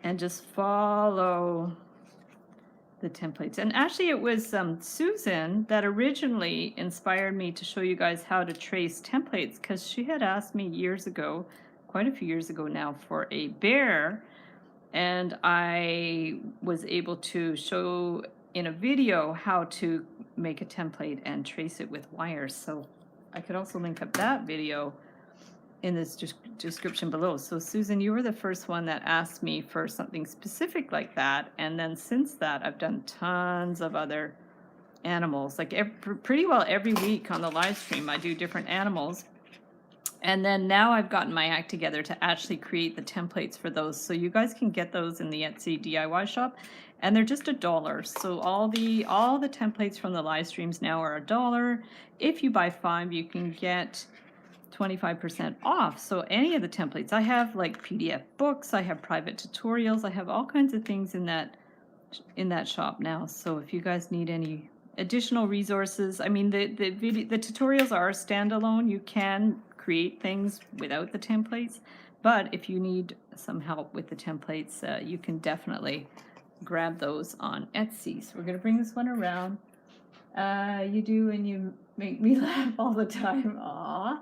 and just follow the templates. And actually it was Susan that originally inspired me to show you guys how to trace templates, because she had asked me years ago, quite a few years ago now, for a bear, and I was able to show in a video how to make a template and trace it with wires. So I could also link up that video in this description below. So Susan, you were the first one that asked me for something specific like that, and then since that I've done tons of other animals. Like pretty well every week on the live stream I do different animals, and then now I've gotten my act together to actually create the templates for those, so you guys can get those in the Etsy DIY shop, and they're just $1. So all the templates from the live streams now are $1. If you buy 5, you can get 25% off. So any of the templates, I have like PDF books, I have private tutorials, I have all kinds of things in that shop now. So if you guys need any additional resources, I mean the tutorials are standalone. You can create things without the templates, but if you need some help with the templates, you can definitely grab those on Etsy. So we're going to bring this one around. You do, and you make me laugh all the time. Aww.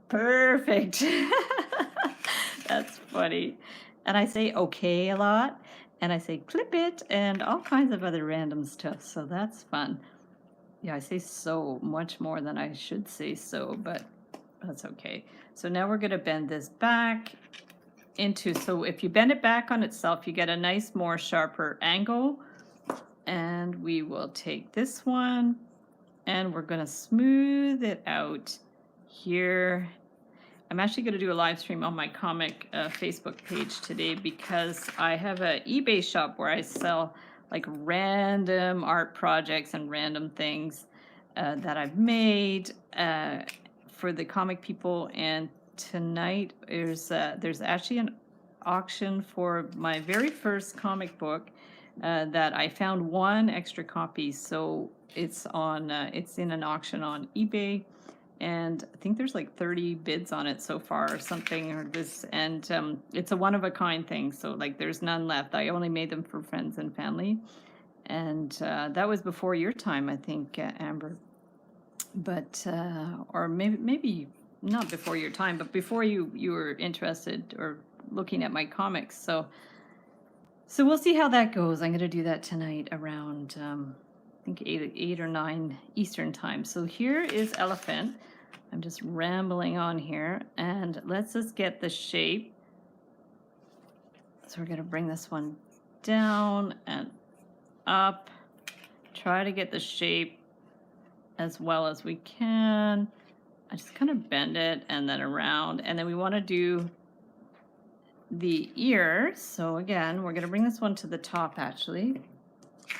Perfect. That's funny. And I say okay a lot, and I say clip it, and all kinds of other random stuff. So that's fun. Yeah, I say so much more than I should say so, but that's okay. So now we're going to bend this back into, so if you bend it back on itself, you get a nice, more sharper angle. And we will take this one, and we're going to smooth it out here. I'm actually going to do a live stream on my comic Facebook page today, because I have an eBay shop where I sell like random art projects and random things that I've made for the comic people. And tonight there's actually an auction for my very first comic book that I found 1 extra copy. So it's on it's in an auction on eBay. And I think there's like 30 bids on it so far or something, or this, and it's a one-of-a-kind thing, so like there's none left. I only made them for friends and family, and that was before your time, I think, Amber, but or maybe not before your time, but before you were interested or looking at my comics. So we'll see how that goes. I'm going to do that tonight around I think 8 or 9 Eastern time. So here is Elephant. I'm just rambling on here, and let's just get the shape. So we're going to bring this one down and up. Try to get the shape as well as we can. I just kind of bend it and then around, and then we want to do the ear. So again, we're going to bring this one to the top actually.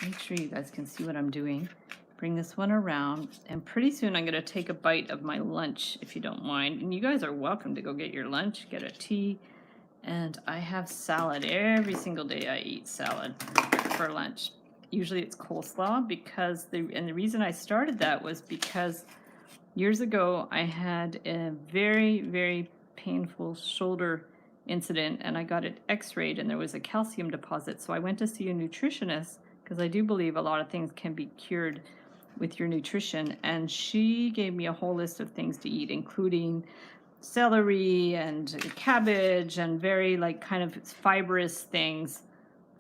Make sure you guys can see what I'm doing. Bring this one around, and pretty soon I'm going to take a bite of my lunch, if you don't mind. And you guys are welcome to go get your lunch, get a tea. And I have salad. Every single day I eat salad for lunch. Usually it's coleslaw, because the reason I started that was because years ago I had a very, very painful shoulder incident, and I got it x-rayed, and there was a calcium deposit. So I went to see a nutritionist, because I do believe a lot of things can be cured with your nutrition, and she gave me a whole list of things to eat, including celery and cabbage and very like kind of fibrous things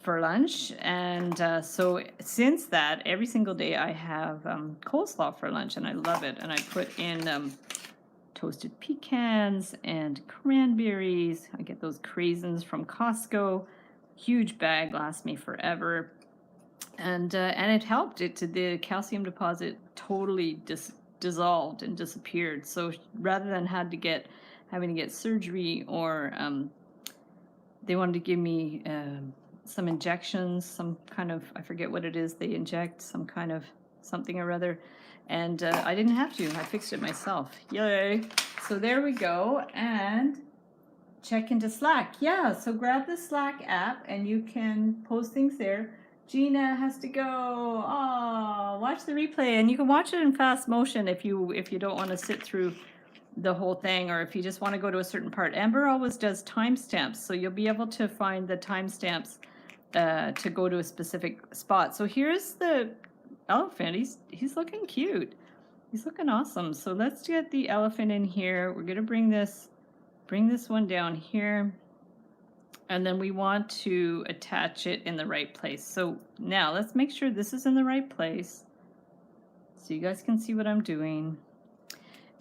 for lunch. And so since that, every single day I have coleslaw for lunch, and I love it. And I put in toasted pecans and cranberries. I get those craisins from Costco. Huge bag, lasts me forever. And it helped. The calcium deposit totally dissolved and disappeared. So rather than having to get surgery, or they wanted to give me some injections, some kind of, I forget what it is they inject, some kind of something or other, and I didn't have to. I fixed it myself. Yay! So there we go. And check into Slack. Yeah, so grab the Slack app and you can post things there. Gina has to go. Oh, watch the replay, and you can watch it in fast motion if you don't want to sit through the whole thing, or if you just want to go to a certain part. Amber always does timestamps, so you'll be able to find the timestamps to go to a specific spot. So here's the elephant. He's looking cute. He's looking awesome. So let's get the elephant in here. We're gonna bring this one down here. And then we want to attach it in the right place. So now let's make sure this is in the right place so you guys can see what I'm doing.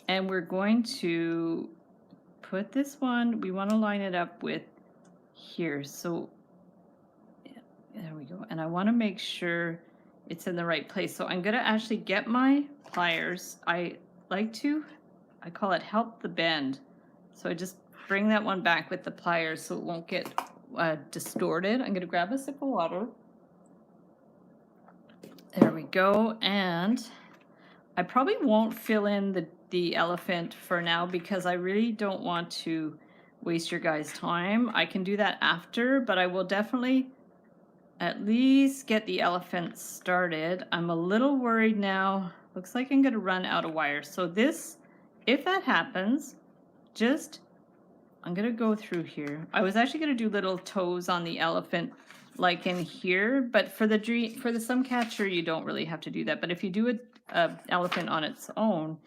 And we're going to put this one, we want to line it up with here. So there we go. And I want to make sure it's in the right place. So I'm going to actually get my pliers. I call it help the bend. So I just bring that one back with the pliers so it won't get distorted. I'm going to grab a sip of water. There we go. And I probably won't fill in the elephant for now because I really don't want to waste your guys' time. I can do that after, but I will definitely at least get the elephant started. I'm a little worried now. Looks like I'm going to run out of wire. So this, if that happens, I'm going to go through here. I was actually going to do little toes on the elephant like in here, but for the Suncatcher, you don't really have to do that. But if you do a elephant on its own,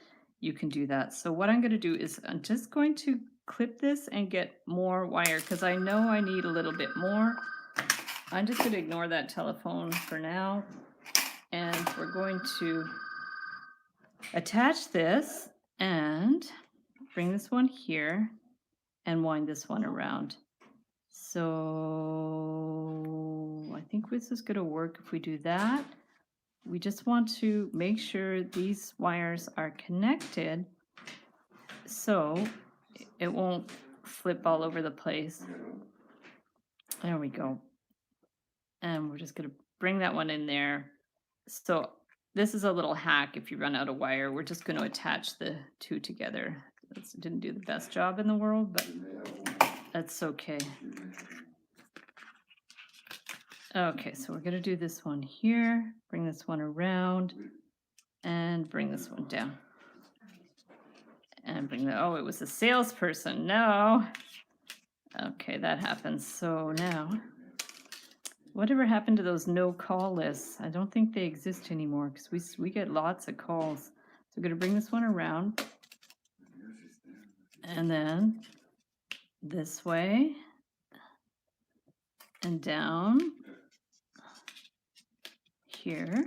you can do that. So what I'm going to do is I'm just going to clip this and get more wire because I know I need a little bit more. I'm just going to ignore that telephone for now. And we're going to attach this and bring this one here and wind this one around. So I think this is going to work if we do that. We just want to make sure these wires are connected so it won't flip all over the place. There we go. And we're just going to bring that one in there. So this is a little hack if you run out of wire. We're just going to attach the two together. This didn't do the best job in the world, but that's okay. Okay, so we're going to do this one here, bring this one around, and bring this one down. And bring the, oh, it was a salesperson. No. Okay, that happens. So now, whatever happened to those no call lists? I don't think they exist anymore because we get lots of calls. So we're going to bring this one around. And then this way and down here,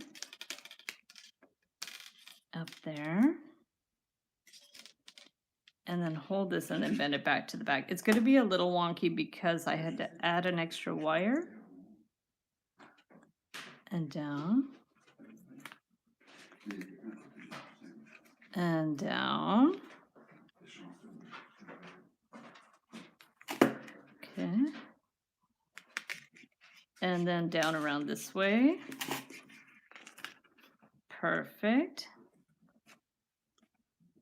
up there, and then hold this and then bend it back to the back. It's going to be a little wonky because I had to add an extra wire. And down. And down. Okay. And then down around this way. Perfect.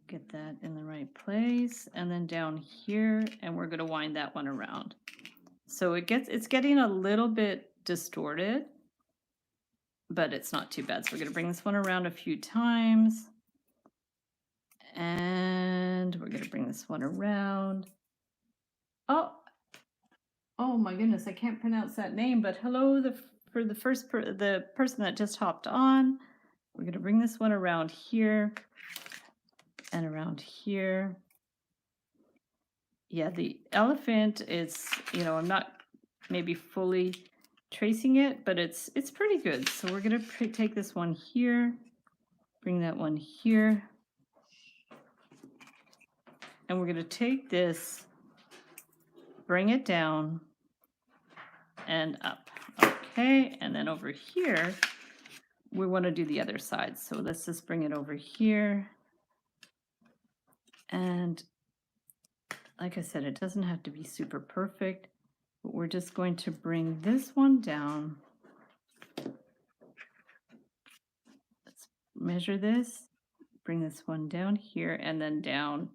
Get that in the right place. And then down here, and we're going to wind that one around. So it's getting a little bit distorted, but it's not too bad. So we're going to bring this one around a few times. And we're going to bring this one around. Oh my goodness, I can't pronounce that name, but hello for the person that just hopped on. We're going to bring this one around here and around here. Yeah, the elephant is, I'm not maybe fully tracing it, but it's pretty good. So we're going to take this one here, bring that one here. And we're going to take this, bring it down and up. Okay, and then over here, we want to do the other side. So let's just bring it over here. And like I said, it doesn't have to be super perfect, but we're just going to bring this one down. Let's measure this, bring this one down here, and then down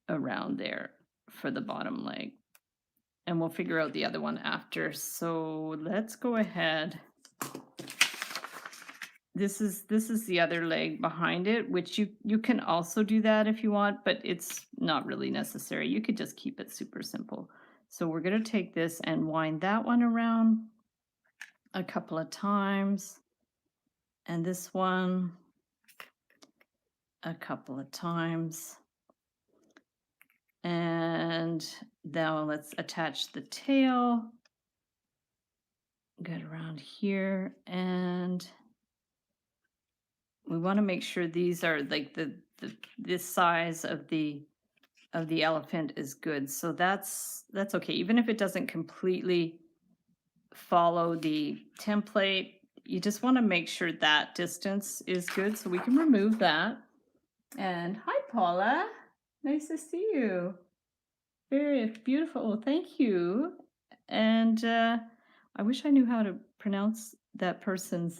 around there for the bottom leg. and we'll figure out the other one after. So let's go ahead. This is the other leg behind it, which you can also do that if you want, but it's not really necessary. You could just keep it super simple. So we're going to take this and wind that one around a couple of times, and this one a couple of times. And now let's attach the tail. Get around here, and we want to make sure these are like this size of the elephant is good. So that's okay. Even if it doesn't completely follow the template, you just want to make sure that distance is good. So we can remove that. And hi, Paula. Nice to see you. Very beautiful. Thank you. And I wish I knew how to pronounce that person's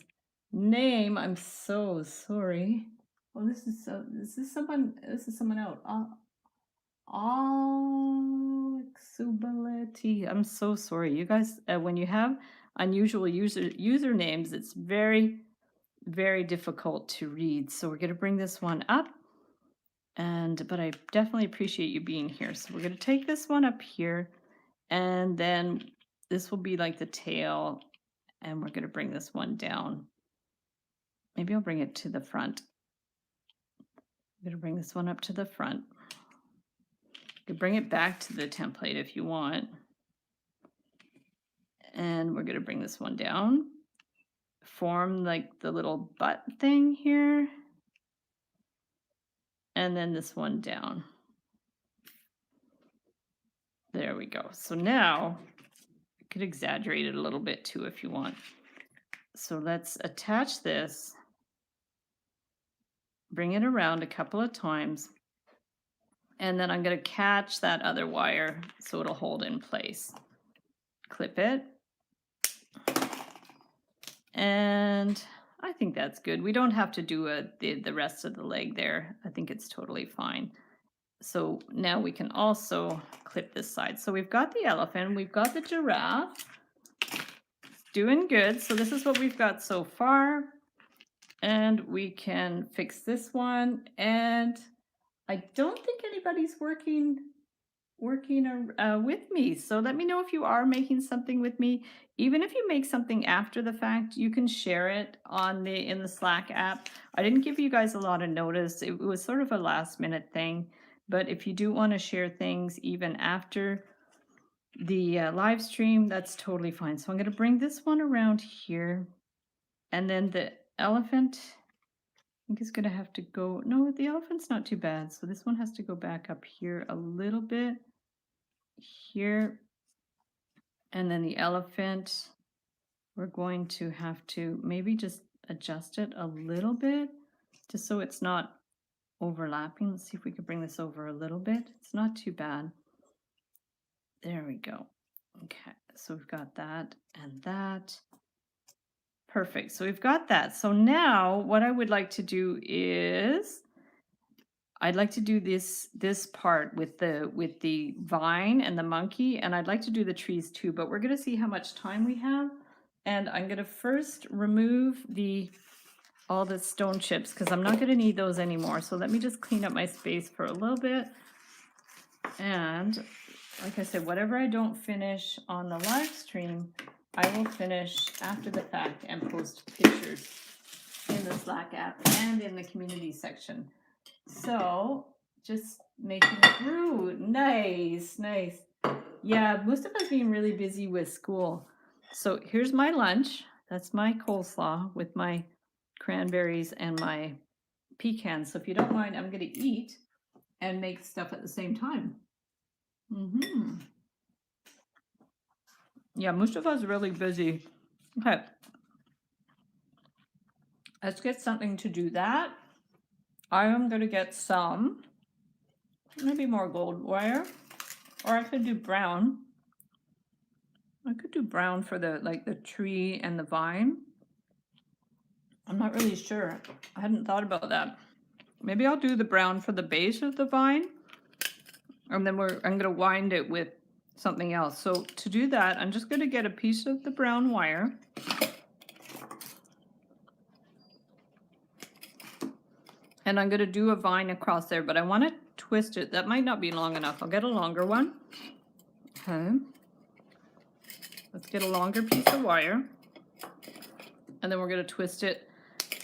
name. I'm so sorry. Well, this is someone else. Alexubility. I'm so sorry. You guys, when you have unusual usernames, it's very, very difficult to read. So we're going to bring this one up. But I definitely appreciate you being here. So we're going to take this one up here, and then this will be like the tail, and we're going to bring this one down. Maybe I'll bring it to the front. I'm going to bring this one up to the front. You can bring it back to the template if you want. And we're going to bring this one down. Form like the little butt thing here. And then this one down. There we go. So now you could exaggerate it a little bit too if you want. So let's attach this, bring it around a couple of times, and then I'm going to catch that other wire so it'll hold in place. Clip it. And I think that's good. We don't have to do the rest of the leg there. I think it's totally fine. So now we can also clip this side. So we've got the elephant, we've got the giraffe. Doing good. So this is what we've got so far. And we can fix this one. And I don't think anybody's working with me. So let me know if you are making something with me. Even if you make something after the fact, you can share it in the Slack app. I didn't give you guys a lot of notice. It was sort of a last minute thing. But if you do want to share things even after the live stream, that's totally fine. So I'm going to bring this one around here, and then the elephant, I think is going to have to go, no, the elephant's not too bad. So this one has to go back up here a little bit, here, and then the elephant, we're going to have to maybe just adjust it a little bit, just so it's not overlapping. Let's see if we can bring this over a little bit. It's not too bad. There we go. Okay, so we've got that and that. Perfect. So we've got that. So now what I would like to do is I'd like to do this part with the vine and the monkey, and I'd like to do the trees too, but we're going to see how much time we have. And I'm going to first remove all the stone chips because I'm not going to need those anymore. So let me just clean up my space for a little bit. And like I said, whatever I don't finish on the live stream, I will finish after the fact and post pictures in the Slack app and in the community section. So just making through. Nice. Yeah, most of us being really busy with school. So here's my lunch. That's my coleslaw with my cranberries and my pecans. So if you don't mind, I'm going to eat and make stuff at the same time. Yeah, most of us are really busy. Okay. Let's get something to do that. I am going to get some, maybe more gold wire, or I could do brown. I could do brown for the tree and the vine. I'm not really sure. I hadn't thought about that. Maybe I'll do the brown for the base of the vine, and then I'm going to wind it with something else. So to do that, I'm just going to get a piece of the brown wire. And I'm going to do a vine across there, but I want to twist it. That might not be long enough. I'll get a longer one. Okay. Let's get a longer piece of wire. And then we're going to twist it.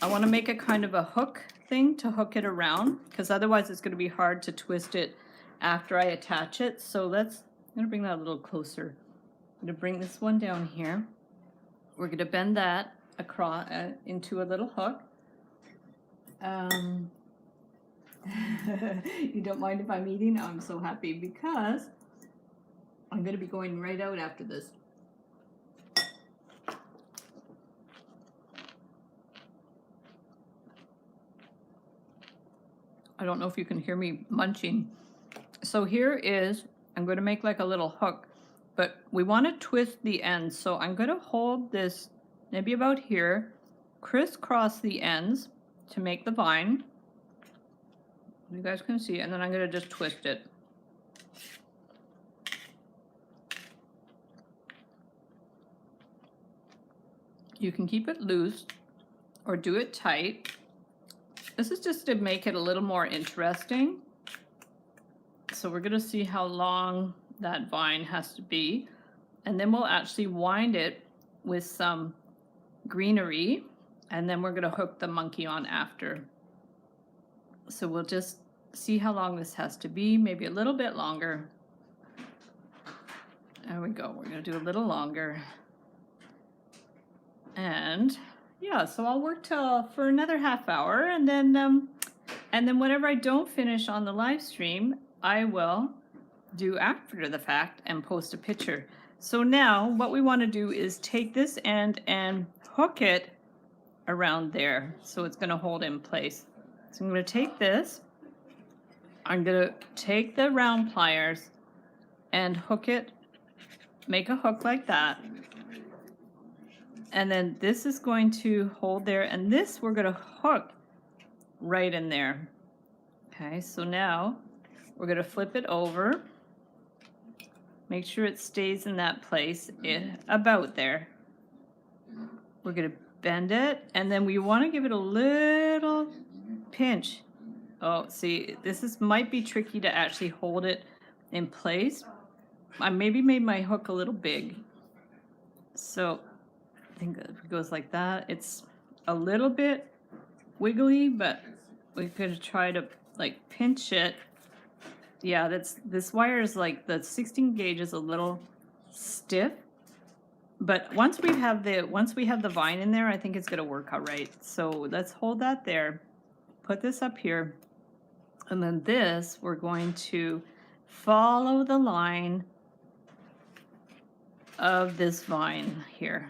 I want to make a kind of a hook thing to hook it around, because otherwise it's going to be hard to twist it after I attach it. So I'm going to bring that a little closer. I'm going to bring this one down here. We're going to bend that across into a little hook. You don't mind if I'm eating? I'm so happy because I'm going to be going right out after this. I don't know if you can hear me munching. So here is, I'm going to make like a little hook, but we want to twist the ends. So I'm going to hold this maybe about here, crisscross the ends to make the vine. You guys can see, and then I'm going to just twist it. You can keep it loose or do it tight. This is just to make it a little more interesting. So we're going to see how long that vine has to be, and then we'll actually wind it with some greenery, and then we're going to hook the monkey on after. So we'll just see how long this has to be, maybe a little bit longer. There we go. We're going to do a little longer. And yeah, so I'll work for another half hour, and then whatever I don't finish on the live stream, I will do after the fact and post a picture. So now what we want to do is take this end and hook it around there, so it's going to hold in place. So I'm going to take this, I'm going to take the round pliers and hook it, make a hook like that. And then this is going to hold there, and this we're going to hook right in there. Okay, so now we're going to flip it over. Make sure it stays in that place, about there. We're going to bend it, and then we want to give it a little pinch. Oh, see, might be tricky to actually hold it in place. I maybe made my hook a little big. So I think that if it goes like that, it's a little bit wiggly, but we could try to like pinch it. Yeah, this wire is like, the 16 gauge is a little stiff, but once we have the vine in there, I think it's gonna work out right. So let's hold that there, put this up here, and then this, we're going to follow the line of this vine here.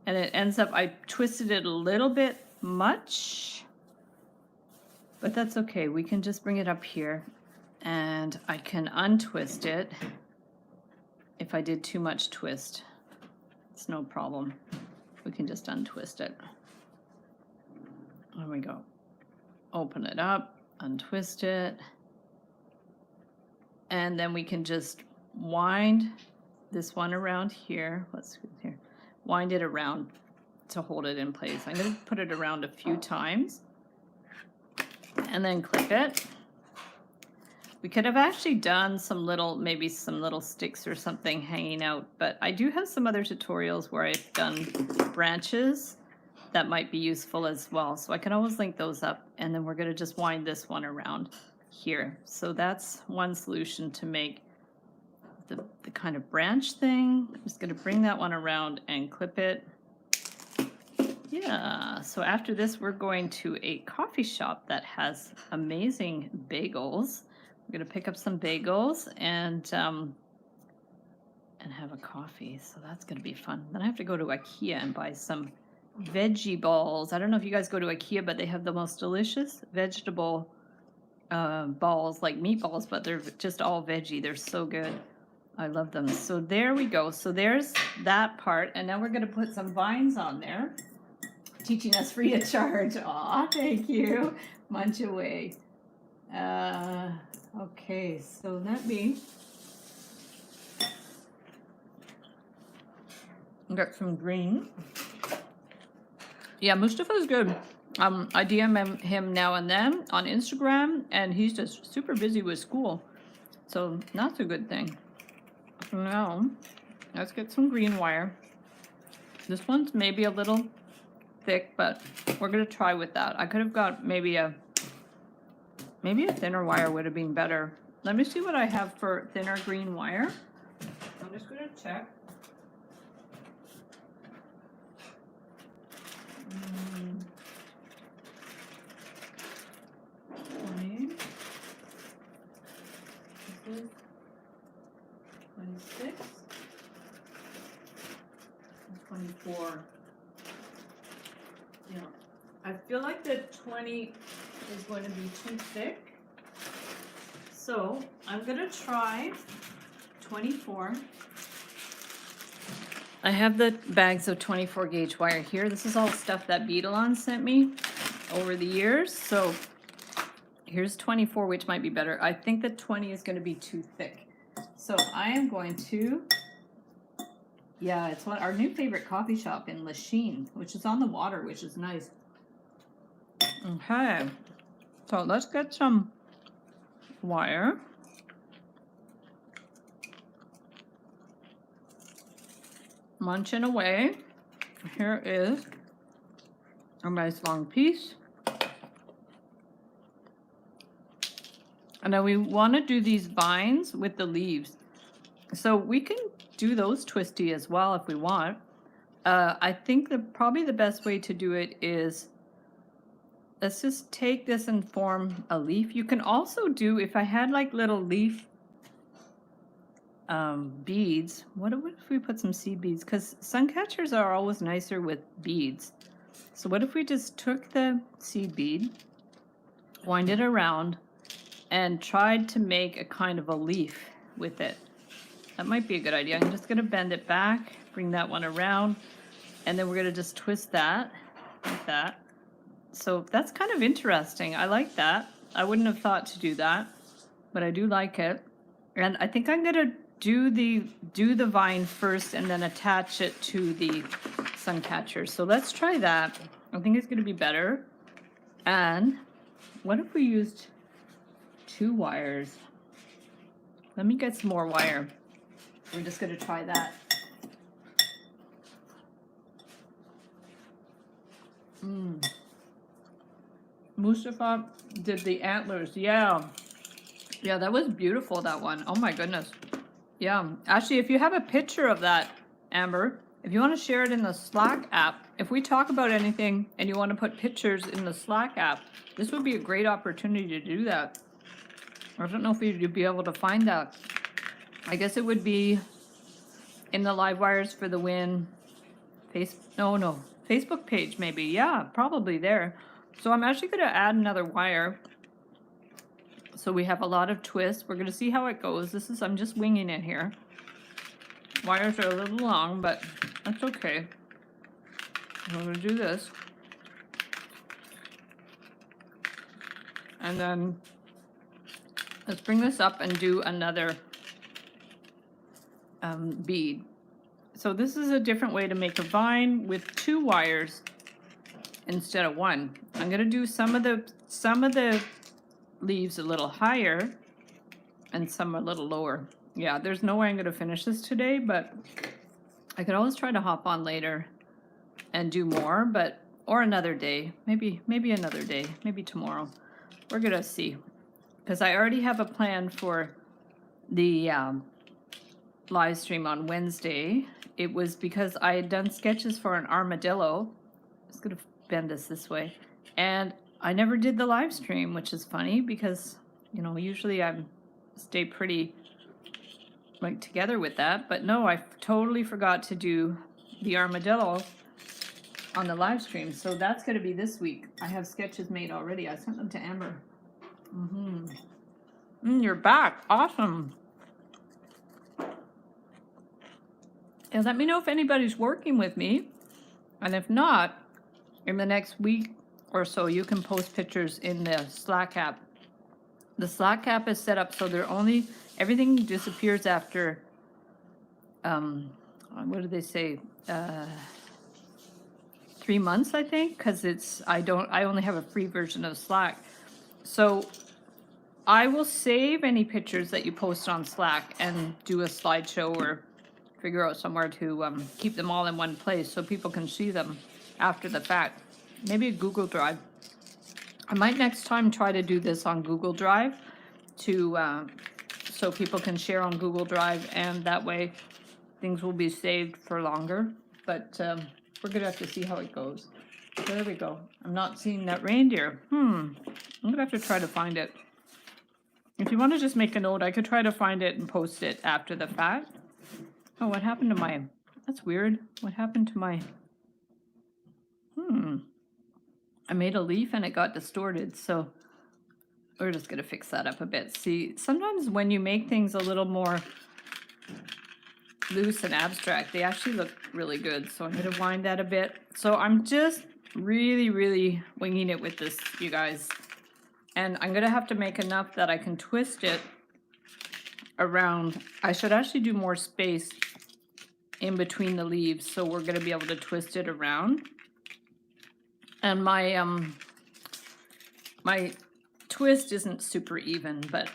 And it ends up, I twisted it a little bit much, but that's okay. We can just bring it up here, and I can untwist it if I did too much twist. It's no problem. We can just untwist it. There we go. Open it up, untwist it, and then we can just wind this one around here. Let's see here. Wind it around to hold it in place. I'm going to put it around a few times and then clip it. We could have actually done maybe some little sticks or something hanging out, but I do have some other tutorials where I've done branches that might be useful as well. So I can always link those up, and then we're going to just wind this one around here. So that's one solution to make the kind of branch thing. I'm just going to bring that one around and clip it. Yeah, so after this, we're going to a coffee shop that has amazing bagels. We're going to pick up some bagels and have a coffee. So that's going to be fun. Then I have to go to IKEA and buy some veggie balls. I don't know if you guys go to IKEA, but they have the most delicious vegetable balls, like meatballs, but they're just all veggie. They're so good. I love them. So there we go. So there's that part. And now we're going to put some vines on there. Teaching us free of charge. Aw, thank you. Munch away. Okay, so let me Got some green. Yeah, Mustafa's good. I DM him now and then on Instagram, and he's just super busy with school. So that's a good thing. So now, let's get some green wire. This one's maybe a little thick, but we're gonna try with that. I could have got maybe a thinner wire would have been better. Let me see what I have for thinner green wire. I'm just gonna check. This is 26 and 24. Yeah, I feel like the 20 is going to be too thick, so I'm gonna try 24. I have the bags of 24 gauge wire here. This is all stuff that Beadalon sent me over the years. So here's 24, which might be better. I think that 20 is going to be too thick. So I am going to, yeah, it's our new favorite coffee shop in Lachine, which is on the water, which is nice. Okay, so let's get some wire. Munching away. Here is a nice long piece. And now we want to do these vines with the leaves. So we can do those twisty as well if we want. I think probably the best way to do it is, let's just take this and form a leaf. You can also do, if I had like little leaf beads, what if we put some seed beads? Because suncatchers are always nicer with beads. So what if we just took the seed bead, wind it around, and tried to make a kind of a leaf with it? That might be a good idea. I'm just going to bend it back, bring that one around, and then we're going to just twist that like that. So that's kind of interesting. I like that. I wouldn't have thought to do that, but I do like it. And I think I'm going to do the vine first and then attach it to the Suncatcher. So let's try that. I think it's going to be better. And what if we used 2 wires? Let me get some more wire. We're just going to try that. Mustafa did the antlers. Yeah, that was beautiful, that one. Oh my goodness. Yeah, actually, if you have a picture of that, Amber, if you want to share it in the Slack app, if we talk about anything and you want to put pictures in the Slack app, this would be a great opportunity to do that. I don't know if you'd be able to find that. I guess it would be in the Live Wires for the Win Facebook page maybe. Yeah, probably there. So I'm actually going to add another wire. So we have a lot of twists. We're going to see how it goes. I'm just winging it here. Wires are a little long, but that's okay. We're going to do this. And then let's bring this up and do another bead. So this is a different way to make a vine with 2 wires instead of 1. I'm going to do some of the leaves a little higher and some a little lower. Yeah, there's no way I'm going to finish this today, but I could always try to hop on later and do more, or another day, maybe another day, maybe tomorrow. We're going to see, because I already have a plan for the live stream on Wednesday. It was because I had done sketches for an armadillo. I'm just going to bend this way, and I never did the live stream, which is funny because, you know, usually I stay pretty like together with that, but no, I totally forgot to do the armadillo on the live stream. So that's going to be this week. I have sketches made already. I sent them to Amber. You're back. Awesome. And let me know if anybody's working with me. And if not, in the next week or so, you can post pictures in the Slack app. The Slack app is set up so everything disappears after what do they say? 3 months, I think, because I only have a free version of Slack. So I will save any pictures that you post on Slack and do a slideshow or figure out somewhere to keep them all in one place so people can see them after the fact. Maybe a Google Drive. I might next time try to do this on Google Drive to so people can share on Google Drive, and that way things will be saved for longer. But we're gonna have to see how it goes. There we go. I'm not seeing that reindeer. I'm gonna have to try to find it. If you want to just make a note, I could try to find it and post it after the fact. Oh, what happened to my... That's weird. What happened to my... I made a leaf and it got distorted, so we're just going to fix that up a bit. See, sometimes when you make things a little more loose and abstract, they actually look really good. So I'm going to wind that a bit. So I'm just really winging it with this, you guys. And I'm going to have to make enough that I can twist it around. I should actually do more space in between the leaves, so we're going to be able to twist it around. And my my twist isn't super even, but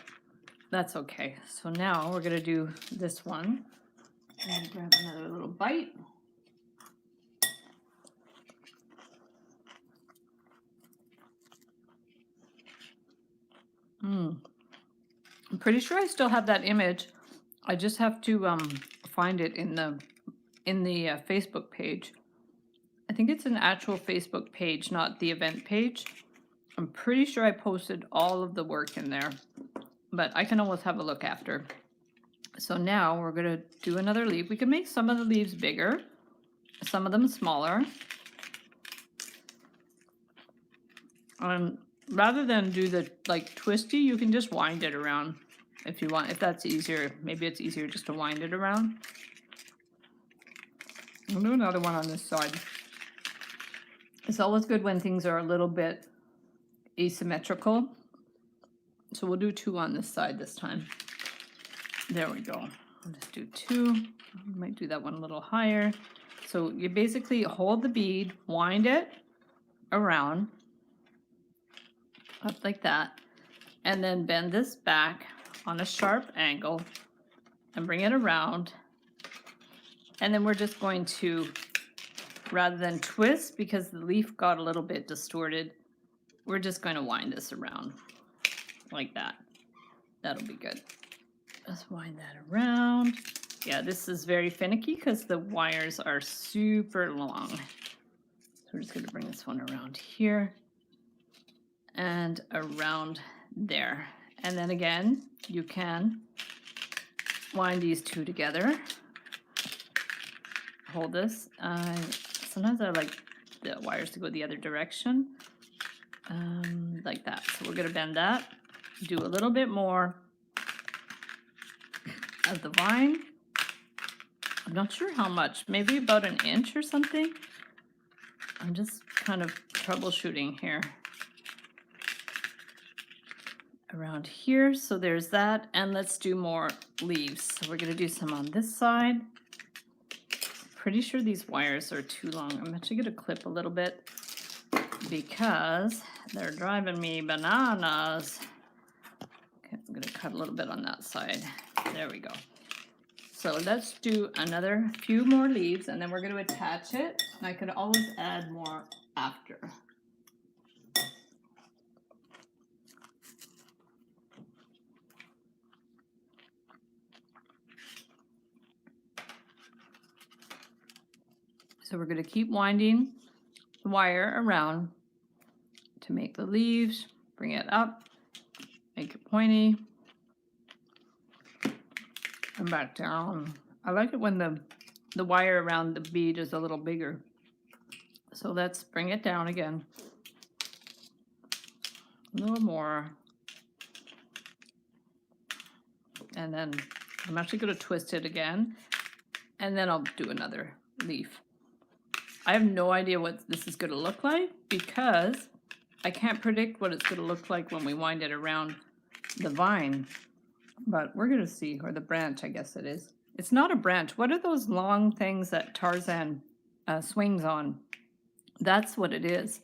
that's okay. So now we're going to do this one. And grab another little bite. I'm pretty sure I still have that image. I just have to find it in the Facebook page. I think it's an actual Facebook page, not the event page. I'm pretty sure I posted all of the work in there, but I can always have a look after. So now we're going to do another leaf. We can make some of the leaves bigger, some of them smaller. Rather than do the like twisty, you can just wind it around if you want, if that's easier. Maybe it's easier just to wind it around. I'll do another one on this side. It's always good when things are a little bit asymmetrical. So we'll do 2 on this side this time. There we go. I'll just do 2. I might do that one a little higher. So you basically hold the bead, wind it around, up like that, and then bend this back on a sharp angle and bring it around. And then we're just going to, rather than twist, because the leaf got a little bit distorted, we're just going to wind this around like that. That'll be good. Let's wind that around. Yeah, this is very finicky because the wires are super long. So we're just going to bring this one around here and around there. And then again, you can wind these 2 together. Hold this. Sometimes I like the wires to go the other direction, like that. So we're going to bend that, do a little bit more of the vine. I'm not sure how much, maybe about 1 inch or something. I'm just kind of troubleshooting here. Around here, so there's that, and let's do more leaves. So we're going to do some on this side. Pretty sure these wires are too long. I'm actually going to clip a little bit because they're driving me bananas. Okay, I'm going to cut a little bit on that side. There we go. So let's do another few more leaves, and then we're going to attach it. And I could always add more after. So we're going to keep winding the wire around to make the leaves, bring it up, make it pointy, and back down. I like it when the wire around the bead is a little bigger. So let's bring it down again. A little more. And then I'm actually going to twist it again, and then I'll do another leaf. I have no idea what this is going to look like because I can't predict what it's going to look like when we wind it around the vine. But we're going to see, or the branch, I guess it is. It's not a branch. What are those long things that Tarzan swings on? That's what it is.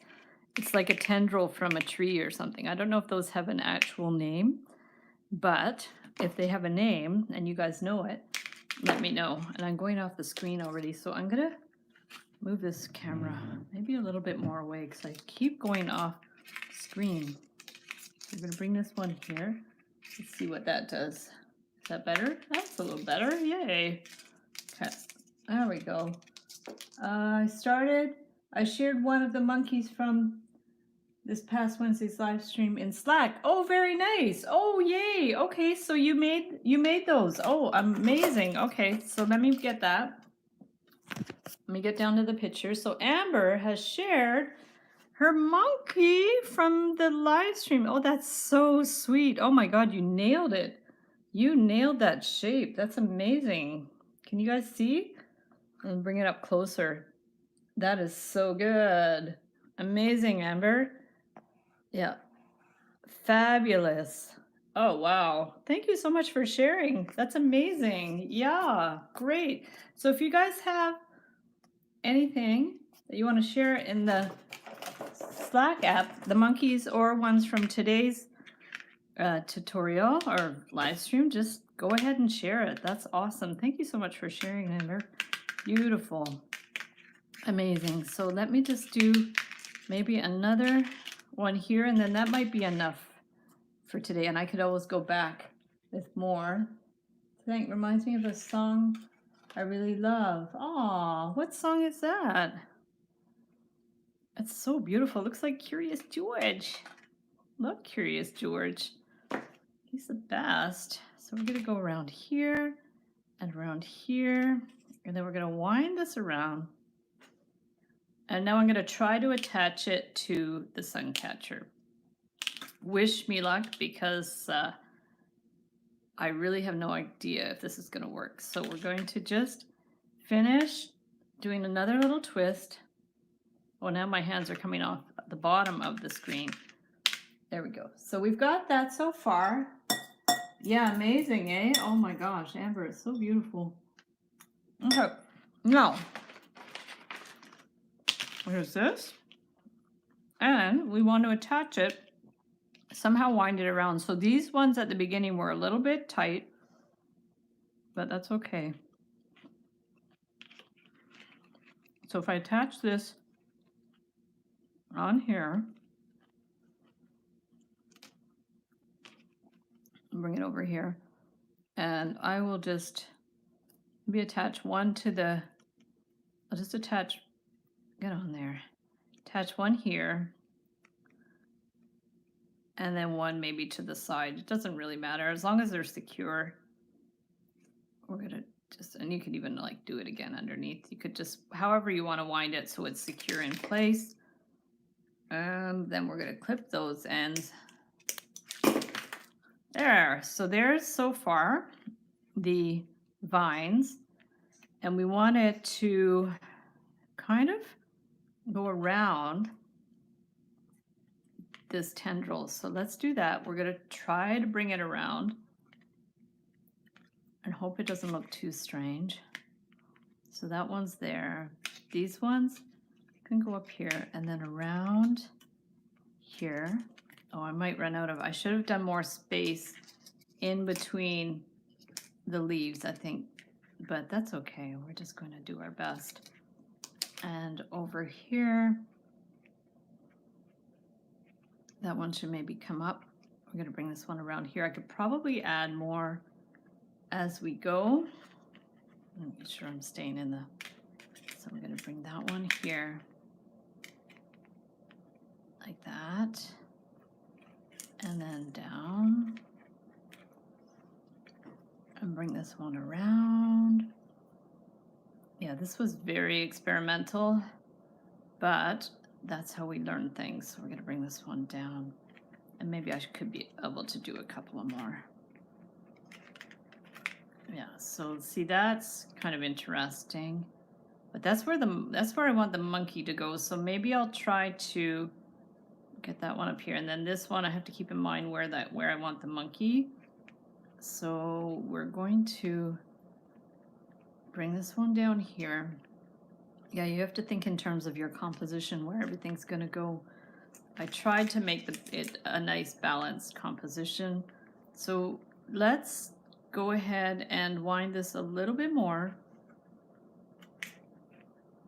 It's like a tendril from a tree or something. I don't know if those have an actual name, but if they have a name and you guys know it, let me know. And I'm going off the screen already, so I'm gonna move this camera maybe a little bit more away because I keep going off screen. So I'm gonna bring this one here. Let's see what that does. Is that better? That's a little better. Yay. Okay, there we go. I shared one of the monkeys from this past Wednesday's live stream in Slack. Oh, very nice. Oh, yay. Okay, so you made those. Oh, amazing. Okay, so let me get that. Let me get down to the picture. So Amber has shared her monkey from the live stream. Oh, that's so sweet. Oh my God, you nailed it. You nailed that shape. That's amazing. Can you guys see? I'll bring it up closer. That is so good. Amazing, Amber. Yeah. Fabulous. Oh, wow. Thank you so much for sharing. That's amazing. Yeah, great. So if you guys have anything that you want to share in the Slack app, the monkeys or ones from today's tutorial or live stream, just go ahead and share it. That's awesome. Thank you so much for sharing, Amber. Beautiful. Amazing. So let me just do maybe another one here, and then that might be enough for today. And I could always go back with more. I think reminds me of a song I really love. Aw, what song is that? It's so beautiful. It looks like Curious George. Love Curious George. He's the best. So we're gonna go around here and around here, and then we're gonna wind this around. And now I'm gonna try to attach it to the Suncatcher. Wish me luck, because I really have no idea if this is gonna work. So we're going to just finish doing another little twist. Oh, now my hands are coming off the bottom of the screen. There we go. So we've got that so far. Yeah, amazing, eh? Oh my gosh, Amber, it's so beautiful. Okay, now, here's this. And we want to attach it, somehow wind it around. So these ones at the beginning were a little bit tight, but that's okay. So if I attach this on here, bring it over here, and I will just maybe attach one to the, I'll just attach, get on there, attach one here, and then one maybe to the side. It doesn't really matter, as long as they're secure. We're gonna just, and you could even like do it again underneath. You could just, however you want to wind it so it's secure in place. And then we're gonna clip those ends. There, so there's so far the vines, and we want it to kind of go around this tendril. So let's do that. We're gonna try to bring it around and hope it doesn't look too strange. So that one's there. These ones can go up here and then around here. Oh, I might run out of, I should have done more space in between the leaves, I think, but that's okay. We're just going to do our best. And over here, that one should maybe come up. We're going to bring this one around here. I could probably add more as we go. Make sure I'm staying in the, so I'm going to bring that one here like that, and then down, and bring this one around. Yeah, this was very experimental, but that's how we learn things. So we're going to bring this one down, and maybe I could be able to do a couple of more. Yeah, so see, that's kind of interesting, but that's where I want the monkey to go. So maybe I'll try to get that one up here, and then this one I have to keep in mind where I want the monkey. So we're going to bring this one down here. Yeah, you have to think in terms of your composition where everything's gonna go. I tried to make it a nice balanced composition. So let's go ahead and wind this a little bit more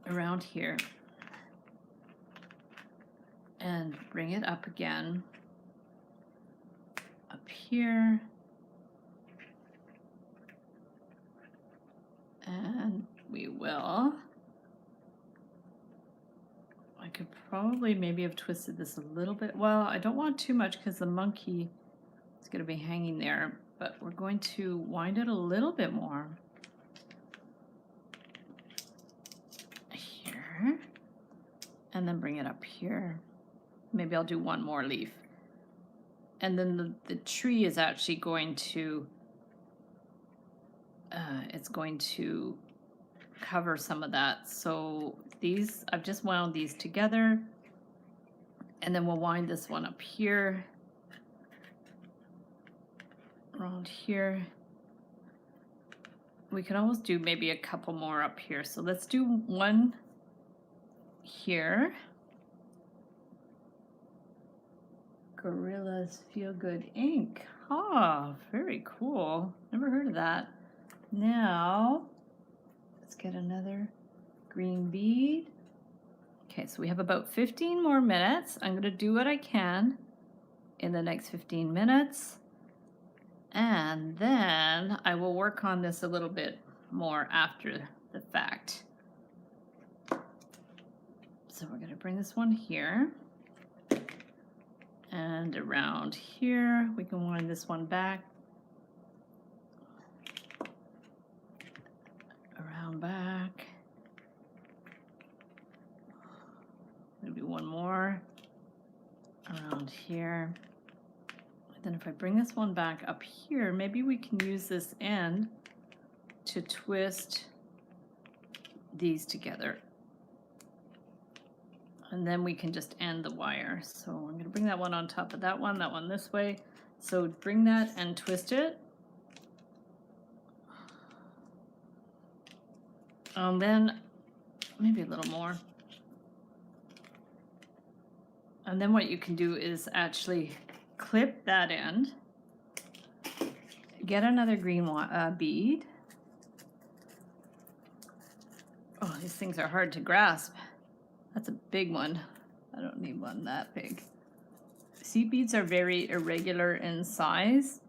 around here and bring it up again, up here, and we will. I could probably maybe have twisted this a little bit. Well, I don't want too much because the monkey is going to be hanging there, but we're going to wind it a little bit more. Here. And then bring it up here. Maybe I'll do one more leaf. And then the tree is actually going to, it's going to cover some of that. So these, I've just wound these together, and then we'll wind this one up here, around here. We can always do maybe a couple more up here. So let's do one here. Gorillas Feel Good ink. Oh, very cool. Never heard of that. Now, let's get another green bead. Okay, so we have about 15 more minutes. I'm going to do what I can in the next 15 minutes. And then I will work on this a little bit more after the fact. So we're going to bring this one here. And around here, we can wind this one back. Around back. Maybe one more. Around here. And then if I bring this one back up here, maybe we can use this end to twist these together. And then we can just end the wire. So I'm going to bring that one on top of that one this way. So bring that and twist it. And then maybe a little more. And then what you can do is actually clip that end. Get another green bead. Oh, these things are hard to grasp. That's a big one. I don't need one that big. Seed beads are very irregular in size.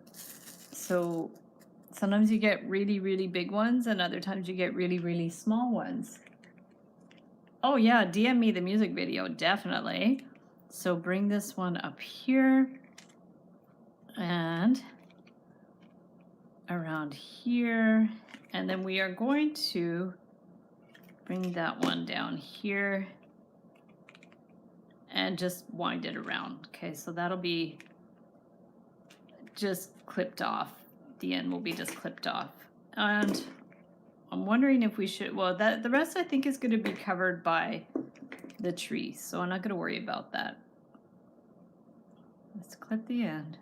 So sometimes you get really, really big ones, and other times you get really, really small ones. Oh yeah, DM me the music video, definitely. So bring this one up here and around here. And then we are going to bring that one down here and just wind it around. Okay, so that'll be just clipped off. The end will be just clipped off. And I'm wondering if we should, well, the rest I think is going to be covered by the tree, so I'm not going to worry about that. Let's clip the end.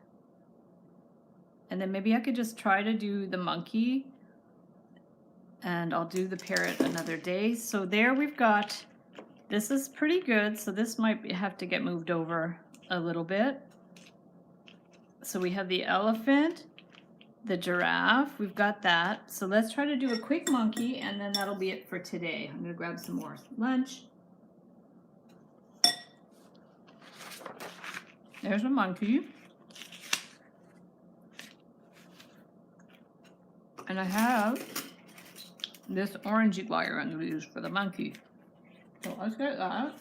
And then maybe I could just try to do the monkey, and I'll do the parrot another day. So there we've got, this is pretty good, so this might have to get moved over a little bit. So we have the elephant, the giraffe, we've got that. So let's try to do a quick monkey, and then that'll be it for today. I'm gonna grab some more lunch. There's a monkey. And I have this orangey wire I'm gonna use for the monkey. So let's get that.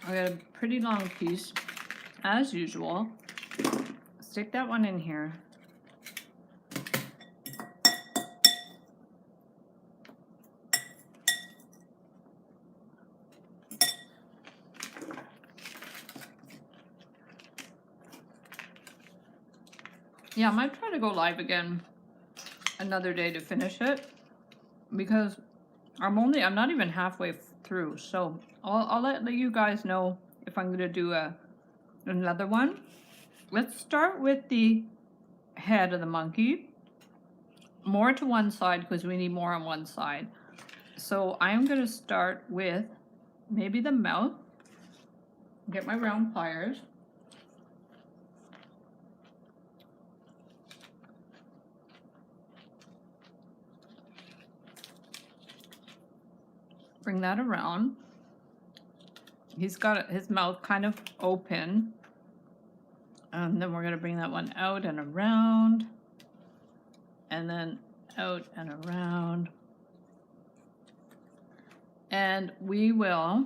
I got a pretty long piece, as usual. Stick that one in here. Yeah, I might try to go live again another day to finish it, because I'm not even halfway through, so I'll let you guys know if I'm gonna do a another one. Let's start with the head of the monkey. More to one side because we need more on one side. So I'm going to start with maybe the mouth. Get my round pliers. Bring that around. He's got his mouth kind of open. And then we're going to bring that one out and around. And then out and around. And we will,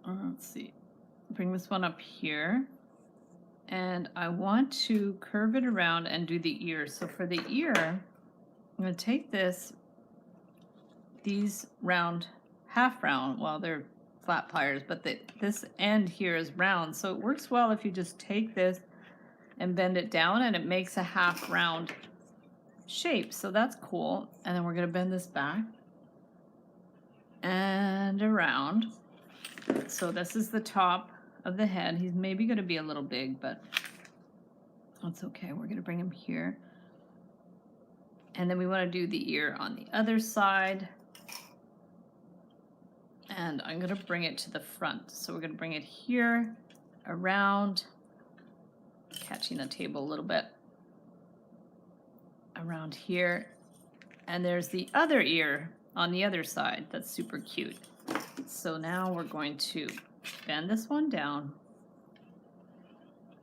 let's see, bring this one up here. And I want to curve it around and do the ear. So for the ear, I'm going to take these round, half round, well, they're flat pliers, but this end here is round. So it works well if you just take this and bend it down and it makes a half round shape. So that's cool. And then we're going to bend this back and around. So this is the top of the head. He's maybe going to be a little big, but that's okay. We're going to bring him here. And then we want to do the ear on the other side. And I'm going to bring it to the front. So we're going to bring it here, around, catching the table a little bit, around here. And there's the other ear on the other side. That's super cute. So now we're going to bend this one down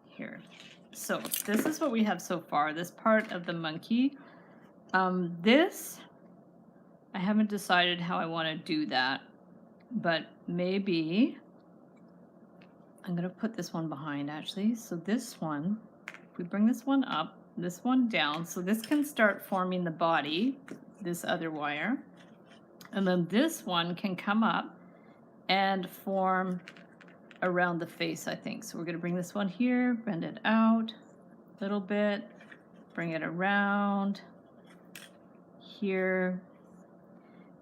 here. So this is what we have so far, this part of the monkey. This, I haven't decided how I want to do that, but maybe I'm going to put this one behind actually. So this one, if we bring this one up, this one down, so this can start forming the body, this other wire. And then this one can come up and form around the face, I think. So we're going to bring this one here, bend it out a little bit, bring it around here.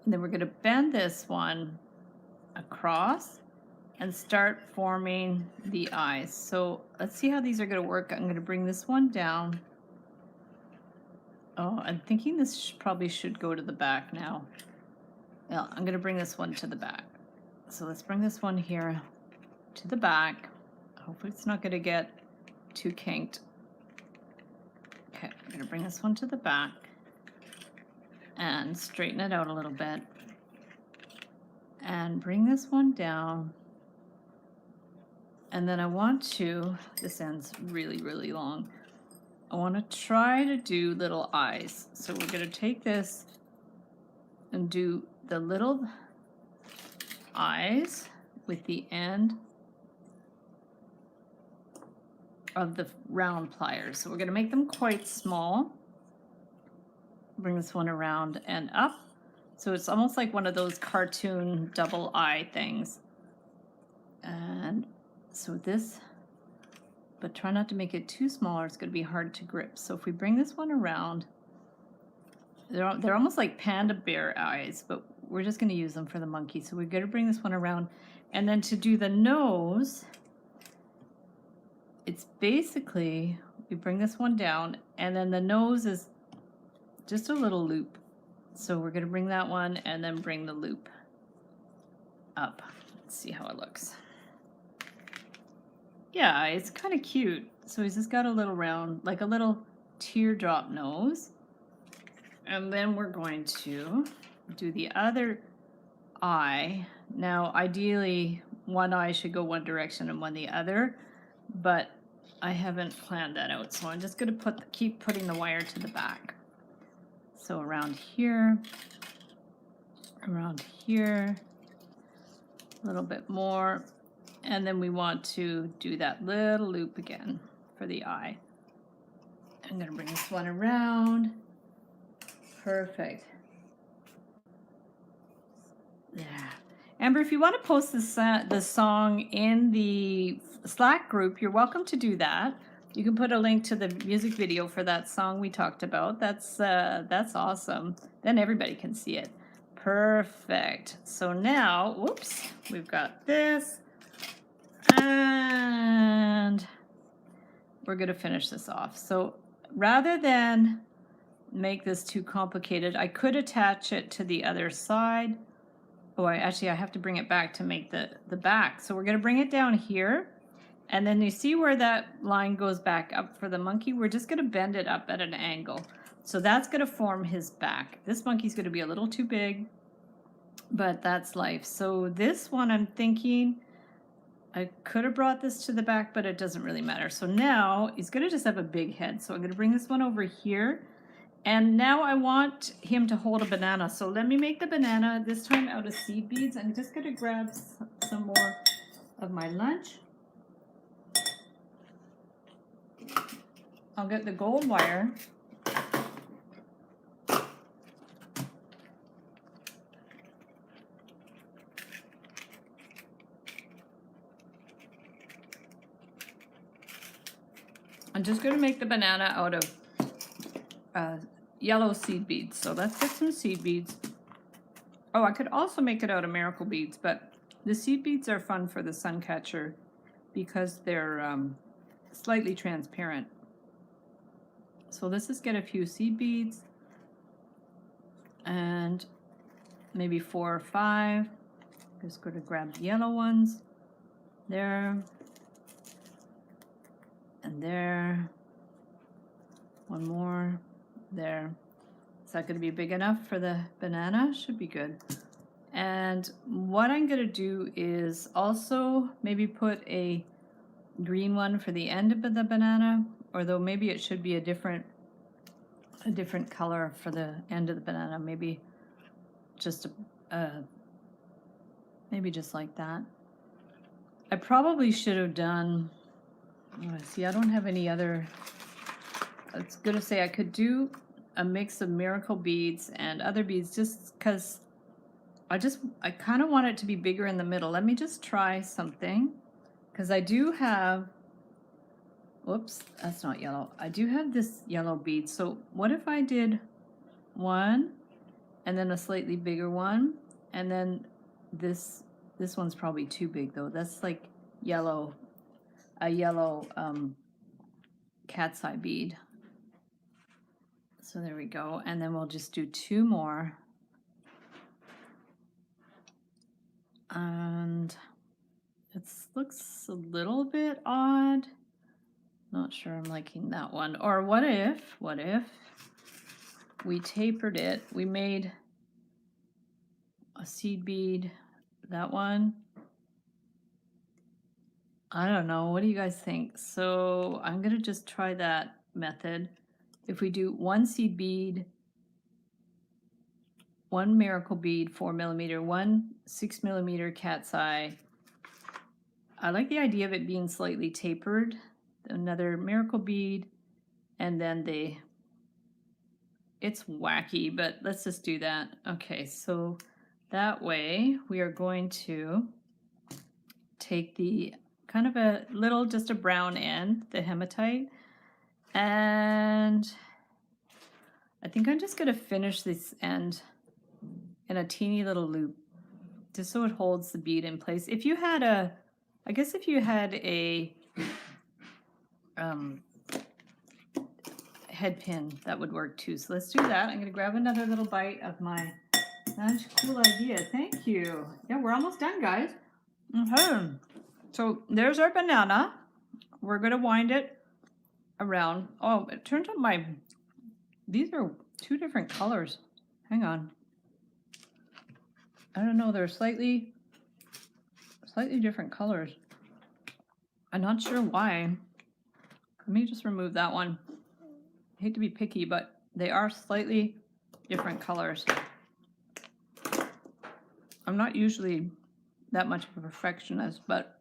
And then we're going to bend this one across and start forming the eyes. So let's see how these are going to work. I'm going to bring this one down. Oh, I'm thinking this probably should go to the back now. Yeah, I'm going to bring this one to the back. So let's bring this one here to the back. Hopefully it's not going to get too kinked. Okay, I'm going to bring this one to the back and straighten it out a little bit. And bring this one down. And then I want to, this end's really, really long. I want to try to do little eyes. So we're going to take this and do the little eyes with the end of the round pliers. So we're going to make them quite small. Bring this one around and up. So it's almost like one of those cartoon double eye things. And so this, but try not to make it too small or it's going to be hard to grip. So if we bring this one around, they're almost like panda bear eyes, but we're just going to use them for the monkey. So we're going to bring this one around. And then to do the nose, it's basically, we bring this one down and then the nose is just a little loop. So we're going to bring that one and then bring the loop up. Let's see how it looks. Yeah, it's kind of cute. So he's just got a little round, like a little teardrop nose. And then we're going to do the other eye. Now, ideally, one eye should go one direction and one the other, but I haven't planned that out. So I'm just going to keep putting the wire to the back. So around here, a little bit more. And then we want to do that little loop again for the eye. I'm going to bring this one around. Perfect. Yeah. Amber, if you want to post the song in the Slack group, you're welcome to do that. You can put a link to the music video for that song we talked about. That's awesome. Then everybody can see it. Perfect. So now, whoops, we've got this. And we're going to finish this off. So rather than make this too complicated, I could attach it to the other side. Oh, I have to bring it back to make the back. So we're going to bring it down here. And then you see where that line goes back up for the monkey? We're just going to bend it up at an angle. So that's going to form his back. This monkey's going to be a little too big, but that's life. So this one, I'm thinking I could have brought this to the back, but it doesn't really matter. So now he's going to just have a big head. So I'm going to bring this one over here. And now I want him to hold a banana. So let me make the banana, this time out of seed beads. I'm just going to grab some more of my lunch. I'll get the gold wire. I'm just going to make the banana out of yellow seed beads. So let's get some seed beads. Oh, I could also make it out of miracle beads, but the seed beads are fun for the Suncatcher because they're slightly transparent. So let's just get a few seed beads and maybe 4 or 5. Just going to grab the yellow ones there and there. One more there. Is that going to be big enough for the banana? Should be good. And what I'm going to do is also maybe put a green one for the end of the banana, or though maybe it should be a different color for the end of the banana. Maybe just maybe just like that. I probably should have done. See, I don't have any other. I was gonna say I could do a mix of miracle beads and other beads just because I kind of want it to be bigger in the middle. Let me just try something because I do have, whoops, that's not yellow. I do have this yellow bead. So what if I did one and then a slightly bigger one, and then this one's probably too big though. That's like yellow, a yellow cat's eye bead. So there we go. And then we'll just do 2 more. And it looks a little bit odd. Not sure I'm liking that one. Or what if we tapered it? We made a seed bead, that one. I don't know. What do you guys think? So I'm going to just try that method. If we do 1 seed bead, 1 miracle bead, 4mm, 1 6mm cat's eye. I like the idea of it being slightly tapered. Another miracle bead, and then it's wacky, but let's just do that. Okay, so that way we are going to take the kind of a little, just a brown end, the hematite, and I think I'm just going to finish this end in a teeny little loop just so it holds the bead in place. If you had I guess if you had a head pin, that would work too. So let's do that. I'm going to grab another little bite of my lunch. Cool idea. Thank you. Yeah, we're almost done, guys. So there's our banana. We're going to wind it around. Oh, it turns out these are 2 different colors. Hang on. I don't know. They're slightly different colors. I'm not sure why. Let me just remove that one. I hate to be picky, but they are slightly different colors. I'm not usually that much of a perfectionist, but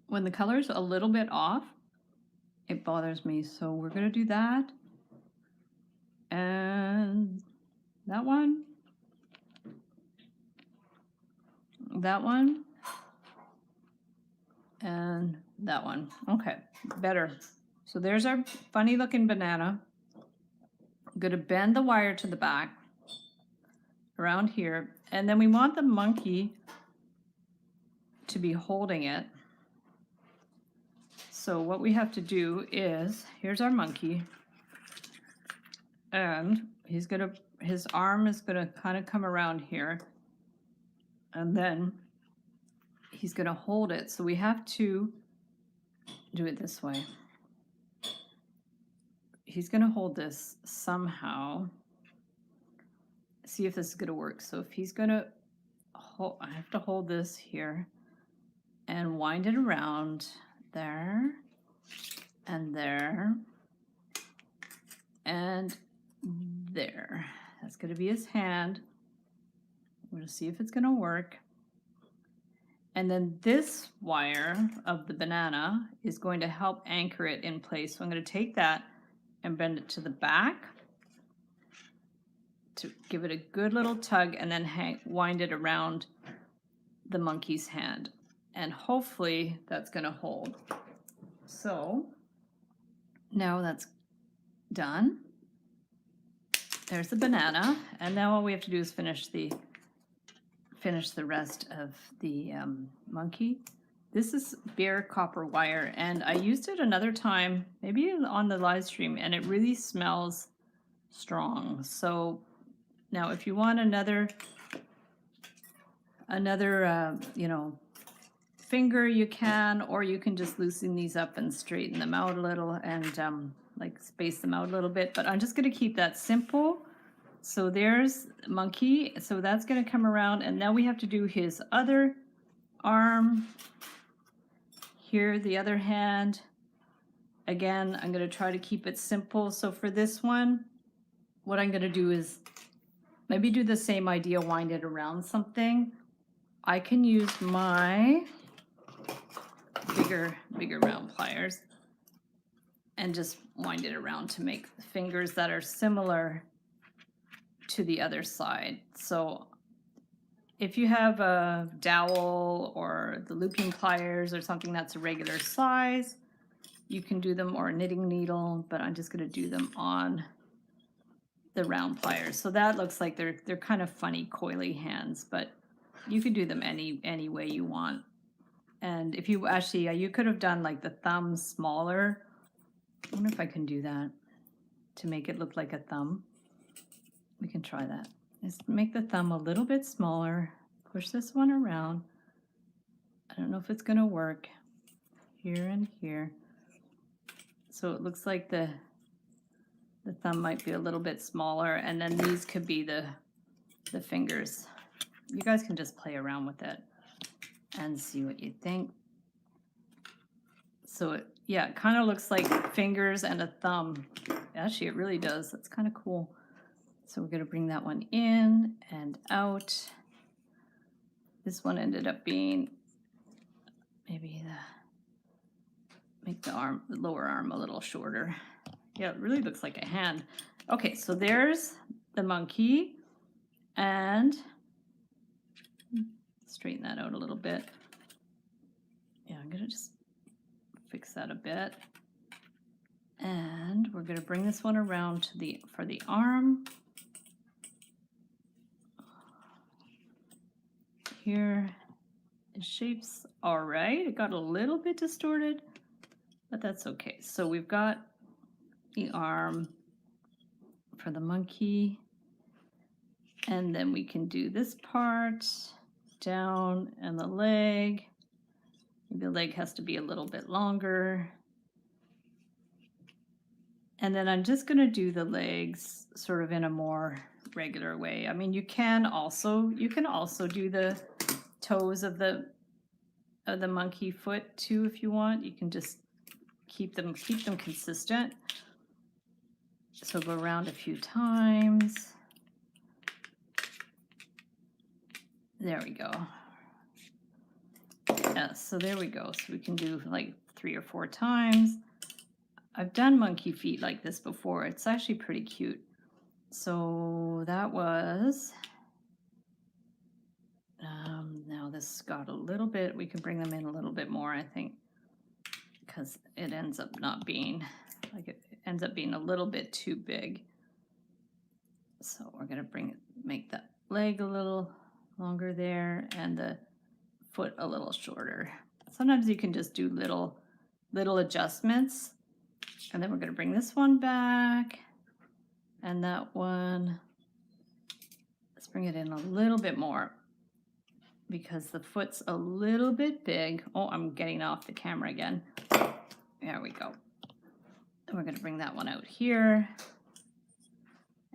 when the color's a little bit off, it bothers me. So we're going to do that. And that one. That one. And that one. Okay, better. So there's our funny looking banana. I'm going to bend the wire to the back around here. And then we want the monkey to be holding it. So what we have to do is, here's our monkey, and his arm is gonna kind of come around here, and then he's gonna hold it. So we have to do it this way. He's gonna hold this somehow. See if this is gonna work. So if he's gonna hold, I have to hold this here and wind it around there and there and there. That's gonna be his hand. I'm gonna see if it's gonna work. And then this wire of the banana is going to help anchor it in place. So I'm gonna take that and bend it to the back to give it a good little tug, and then wind it around the monkey's hand. And hopefully that's gonna hold. So now that's done. There's the banana, and now all we have to do is finish the rest of the monkey. This is bare copper wire, and I used it another time, maybe on the live stream, and it really smells strong. So now if you want another you know, finger, you can, or you can just loosen these up and straighten them out a little and like space them out a little bit. But I'm just going to keep that simple. So there's monkey. So that's going to come around, and now we have to do his other arm. Here, the other hand. Again, I'm going to try to keep it simple. So for this one, what I'm going to do is maybe do the same idea, wind it around something. I can use my bigger round pliers and just wind it around to make fingers that are similar to the other side. So if you have a dowel or the looping pliers or something that's a regular size, you can do them, or a knitting needle, but I'm just going to do them on the round pliers. So that looks like they're kind of funny coily hands, but you could do them any way you want. And if you actually, you could have done like the thumb smaller. I wonder if I can do that to make it look like a thumb. We can try that. Just make the thumb a little bit smaller. Push this one around. I don't know if it's gonna work. Here and here. So it looks like the thumb might be a little bit smaller, and then these could be the fingers. You guys can just play around with it and see what you think. So it kind of looks like fingers and a thumb. Actually, it really does. That's kind of cool. So we're going to bring that one in and out. This one ended up being maybe make the lower arm a little shorter. Yeah, it really looks like a hand. Okay, so there's the monkey, and straighten that out a little bit. Yeah, I'm gonna just fix that a bit. And we're gonna bring this one around to for the arm. Here, it shapes all right. It got a little bit distorted, but that's okay. So we've got the arm for the monkey, and then we can do this part down, and the leg. Maybe the leg has to be a little bit longer. And then I'm just going to do the legs sort of in a more regular way. I mean, you can also do the toes of the monkey foot too if you want. You can just keep them consistent. So go around a few times. There we go. Yeah, so there we go. So we can do like 3 or 4 times. I've done monkey feet like this before. It's actually pretty cute. So that was, now this got a little bit, we can bring them in a little bit more, I think, because it ends up not being, like it ends up being a little bit too big. So we're gonna make that leg a little longer there and the foot a little shorter. Sometimes you can just do little little adjustments. And then we're going to bring this one back. And that one, let's bring it in a little bit more because the foot's a little bit big. Oh, I'm getting off the camera again. There we go. And we're going to bring that one out here.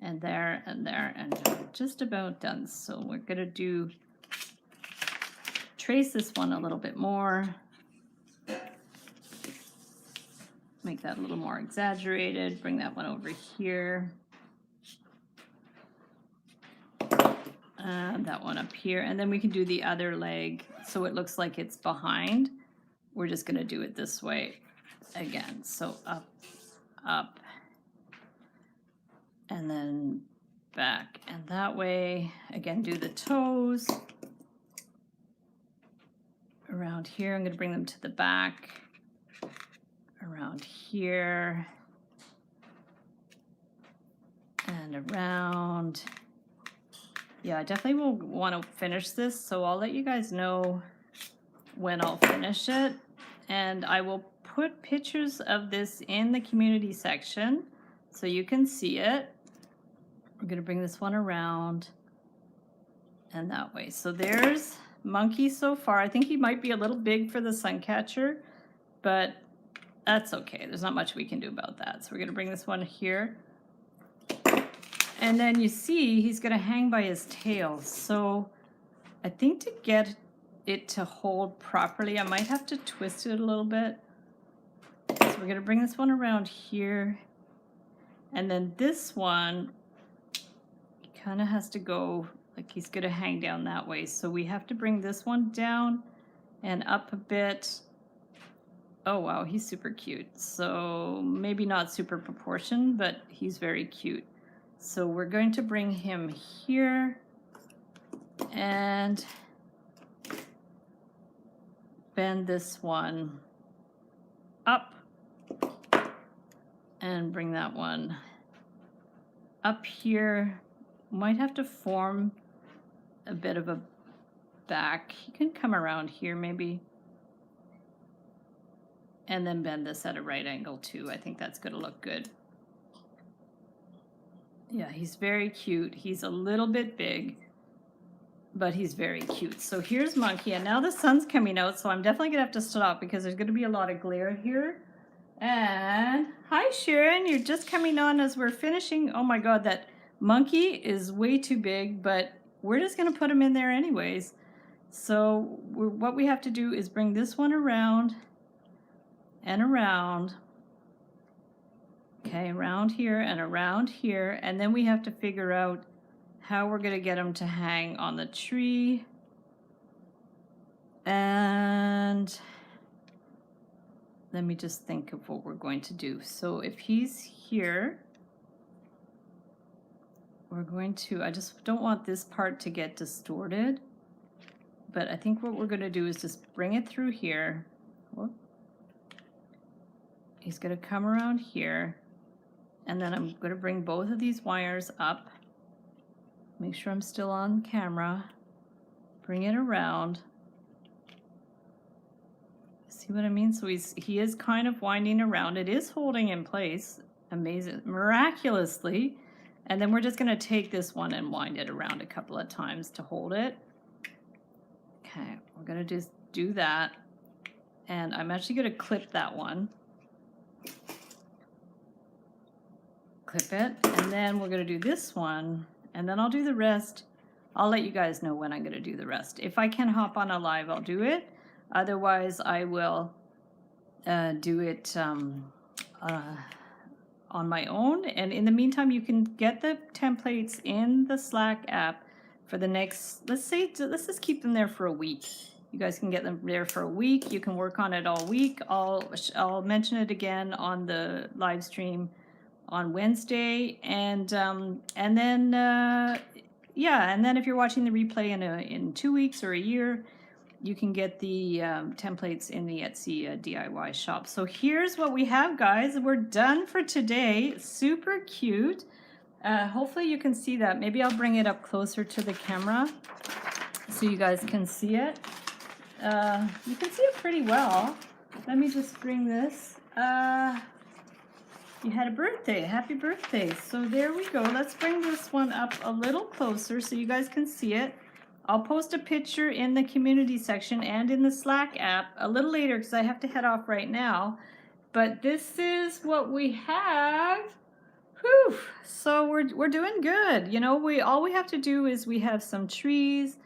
And there, and there, and just about done. So we're going to trace this one a little bit more. Make that a little more exaggerated. Bring that one over here. And that one up here. And then we can do the other leg so it looks like it's behind. We're just going to do it this way again. So up, up, and then back. And that way, again, do the toes. Around here, I'm going to bring them to the back. Around here. And around. Yeah, I definitely will want to finish this, so I'll let you guys know when I'll finish it. And I will put pictures of this in the community section so you can see it. We're going to bring this one around and that way. So there's Monkey so far. I think he might be a little big for the Suncatcher, but that's okay. There's not much we can do about that. So we're going to bring this one here. And then you see he's going to hang by his tail. So I think to get it to hold properly, I might have to twist it a little bit. So we're going to bring this one around here. And then this one, he kind of has to go, like he's going to hang down that way. So we have to bring this one down and up a bit. Oh, wow, he's super cute. So maybe not super proportioned, but he's very cute. So we're going to bring him here and bend this one up and bring that one up here. Might have to form a bit of a back. You can come around here maybe. And then bend this at a right angle too. I think that's going to look good. Yeah, he's very cute. He's a little bit big, but he's very cute. So here's Monkey, and now the sun's coming out, so I'm definitely going to have to stop because there's going to be a lot of glare here. And hi, Sharon. You're just coming on as we're finishing. Oh my God, that Monkey is way too big, but we're just going to put him in there anyways. So what we have to do is bring this one around and around. Okay, around here and around here, and then we have to figure out how we're going to get him to hang on the tree. And let me just think of what we're going to do. So if he's here, we're going to, I just don't want this part to get distorted, but I think what we're going to do is just bring it through here. Whoop. He's going to come around here. And then I'm going to bring both of these wires up. Make sure I'm still on camera. Bring it around. See what I mean? So he is kind of winding around. It is holding in place, amazing, miraculously. And then we're just going to take this one and wind it around a couple of times to hold it. Okay, we're going to just do that. And I'm actually going to clip that one. Clip it, and then we're going to do this one, and then I'll do the rest. I'll let you guys know when I'm going to do the rest. If I can hop on a live, I'll do it. Otherwise, I will do it on my own. And in the meantime, you can get the templates in the Slack app for the next, let's just keep them there for a week. You guys can get them there for a week. You can work on it all week. I'll mention it again on the live stream on Wednesday, and then yeah, and then if you're watching the replay in 2 weeks or a year, you can get the templates in the Etsy DIY shop. So here's what we have, guys. We're done for today. Super cute. Hopefully you can see that. Maybe I'll bring it up closer to the camera so you guys can see it. You can see it pretty well. let me just bring this. You had a birthday. Happy birthday. So there we go. Let's bring this one up a little closer so you guys can see it. I'll post a picture in the community section and in the Slack app a little later because I have to head off right now. But this is what we have. Whew. So we're doing good. You know, all we have to do is we have some trees,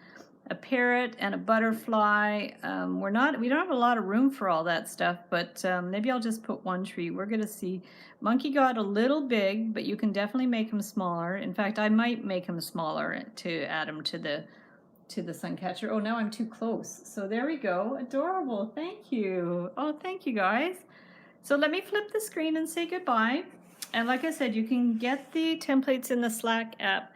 a parrot, and a butterfly. We don't have a lot of room for all that stuff, but maybe I'll just put one tree. We're gonna see. Monkey got a little big, but you can definitely make him smaller. In fact, I might make him smaller to add him to the Suncatcher. Oh, now I'm too close. So there we go. Adorable. Thank you. Oh, thank you guys. So let me flip the screen and say goodbye. And like I said, you can get the templates in the Slack app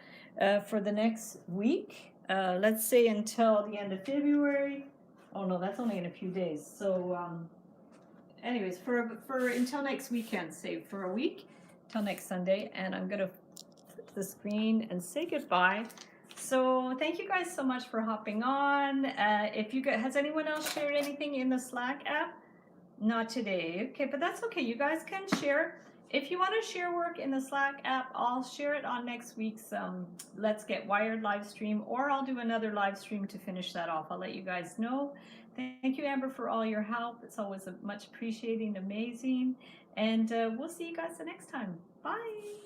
for the next week. Let's say until the end of February. Oh no, that's only in a few days. So anyways, for until next weekend, say for a week, till next Sunday. And I'm gonna flip the screen and say goodbye. So thank you guys so much for hopping on. If you guys, has anyone else shared anything in the Slack app? Not today. Okay, but that's okay. You guys can share. If you want to share work in the Slack app, I'll share it on next week's Let's Get Wired live stream, or I'll do another live stream to finish that off. I'll let you guys know. Thank you, Amber, for all your help. It's always much appreciated and amazing. And we'll see you guys the next time. Bye.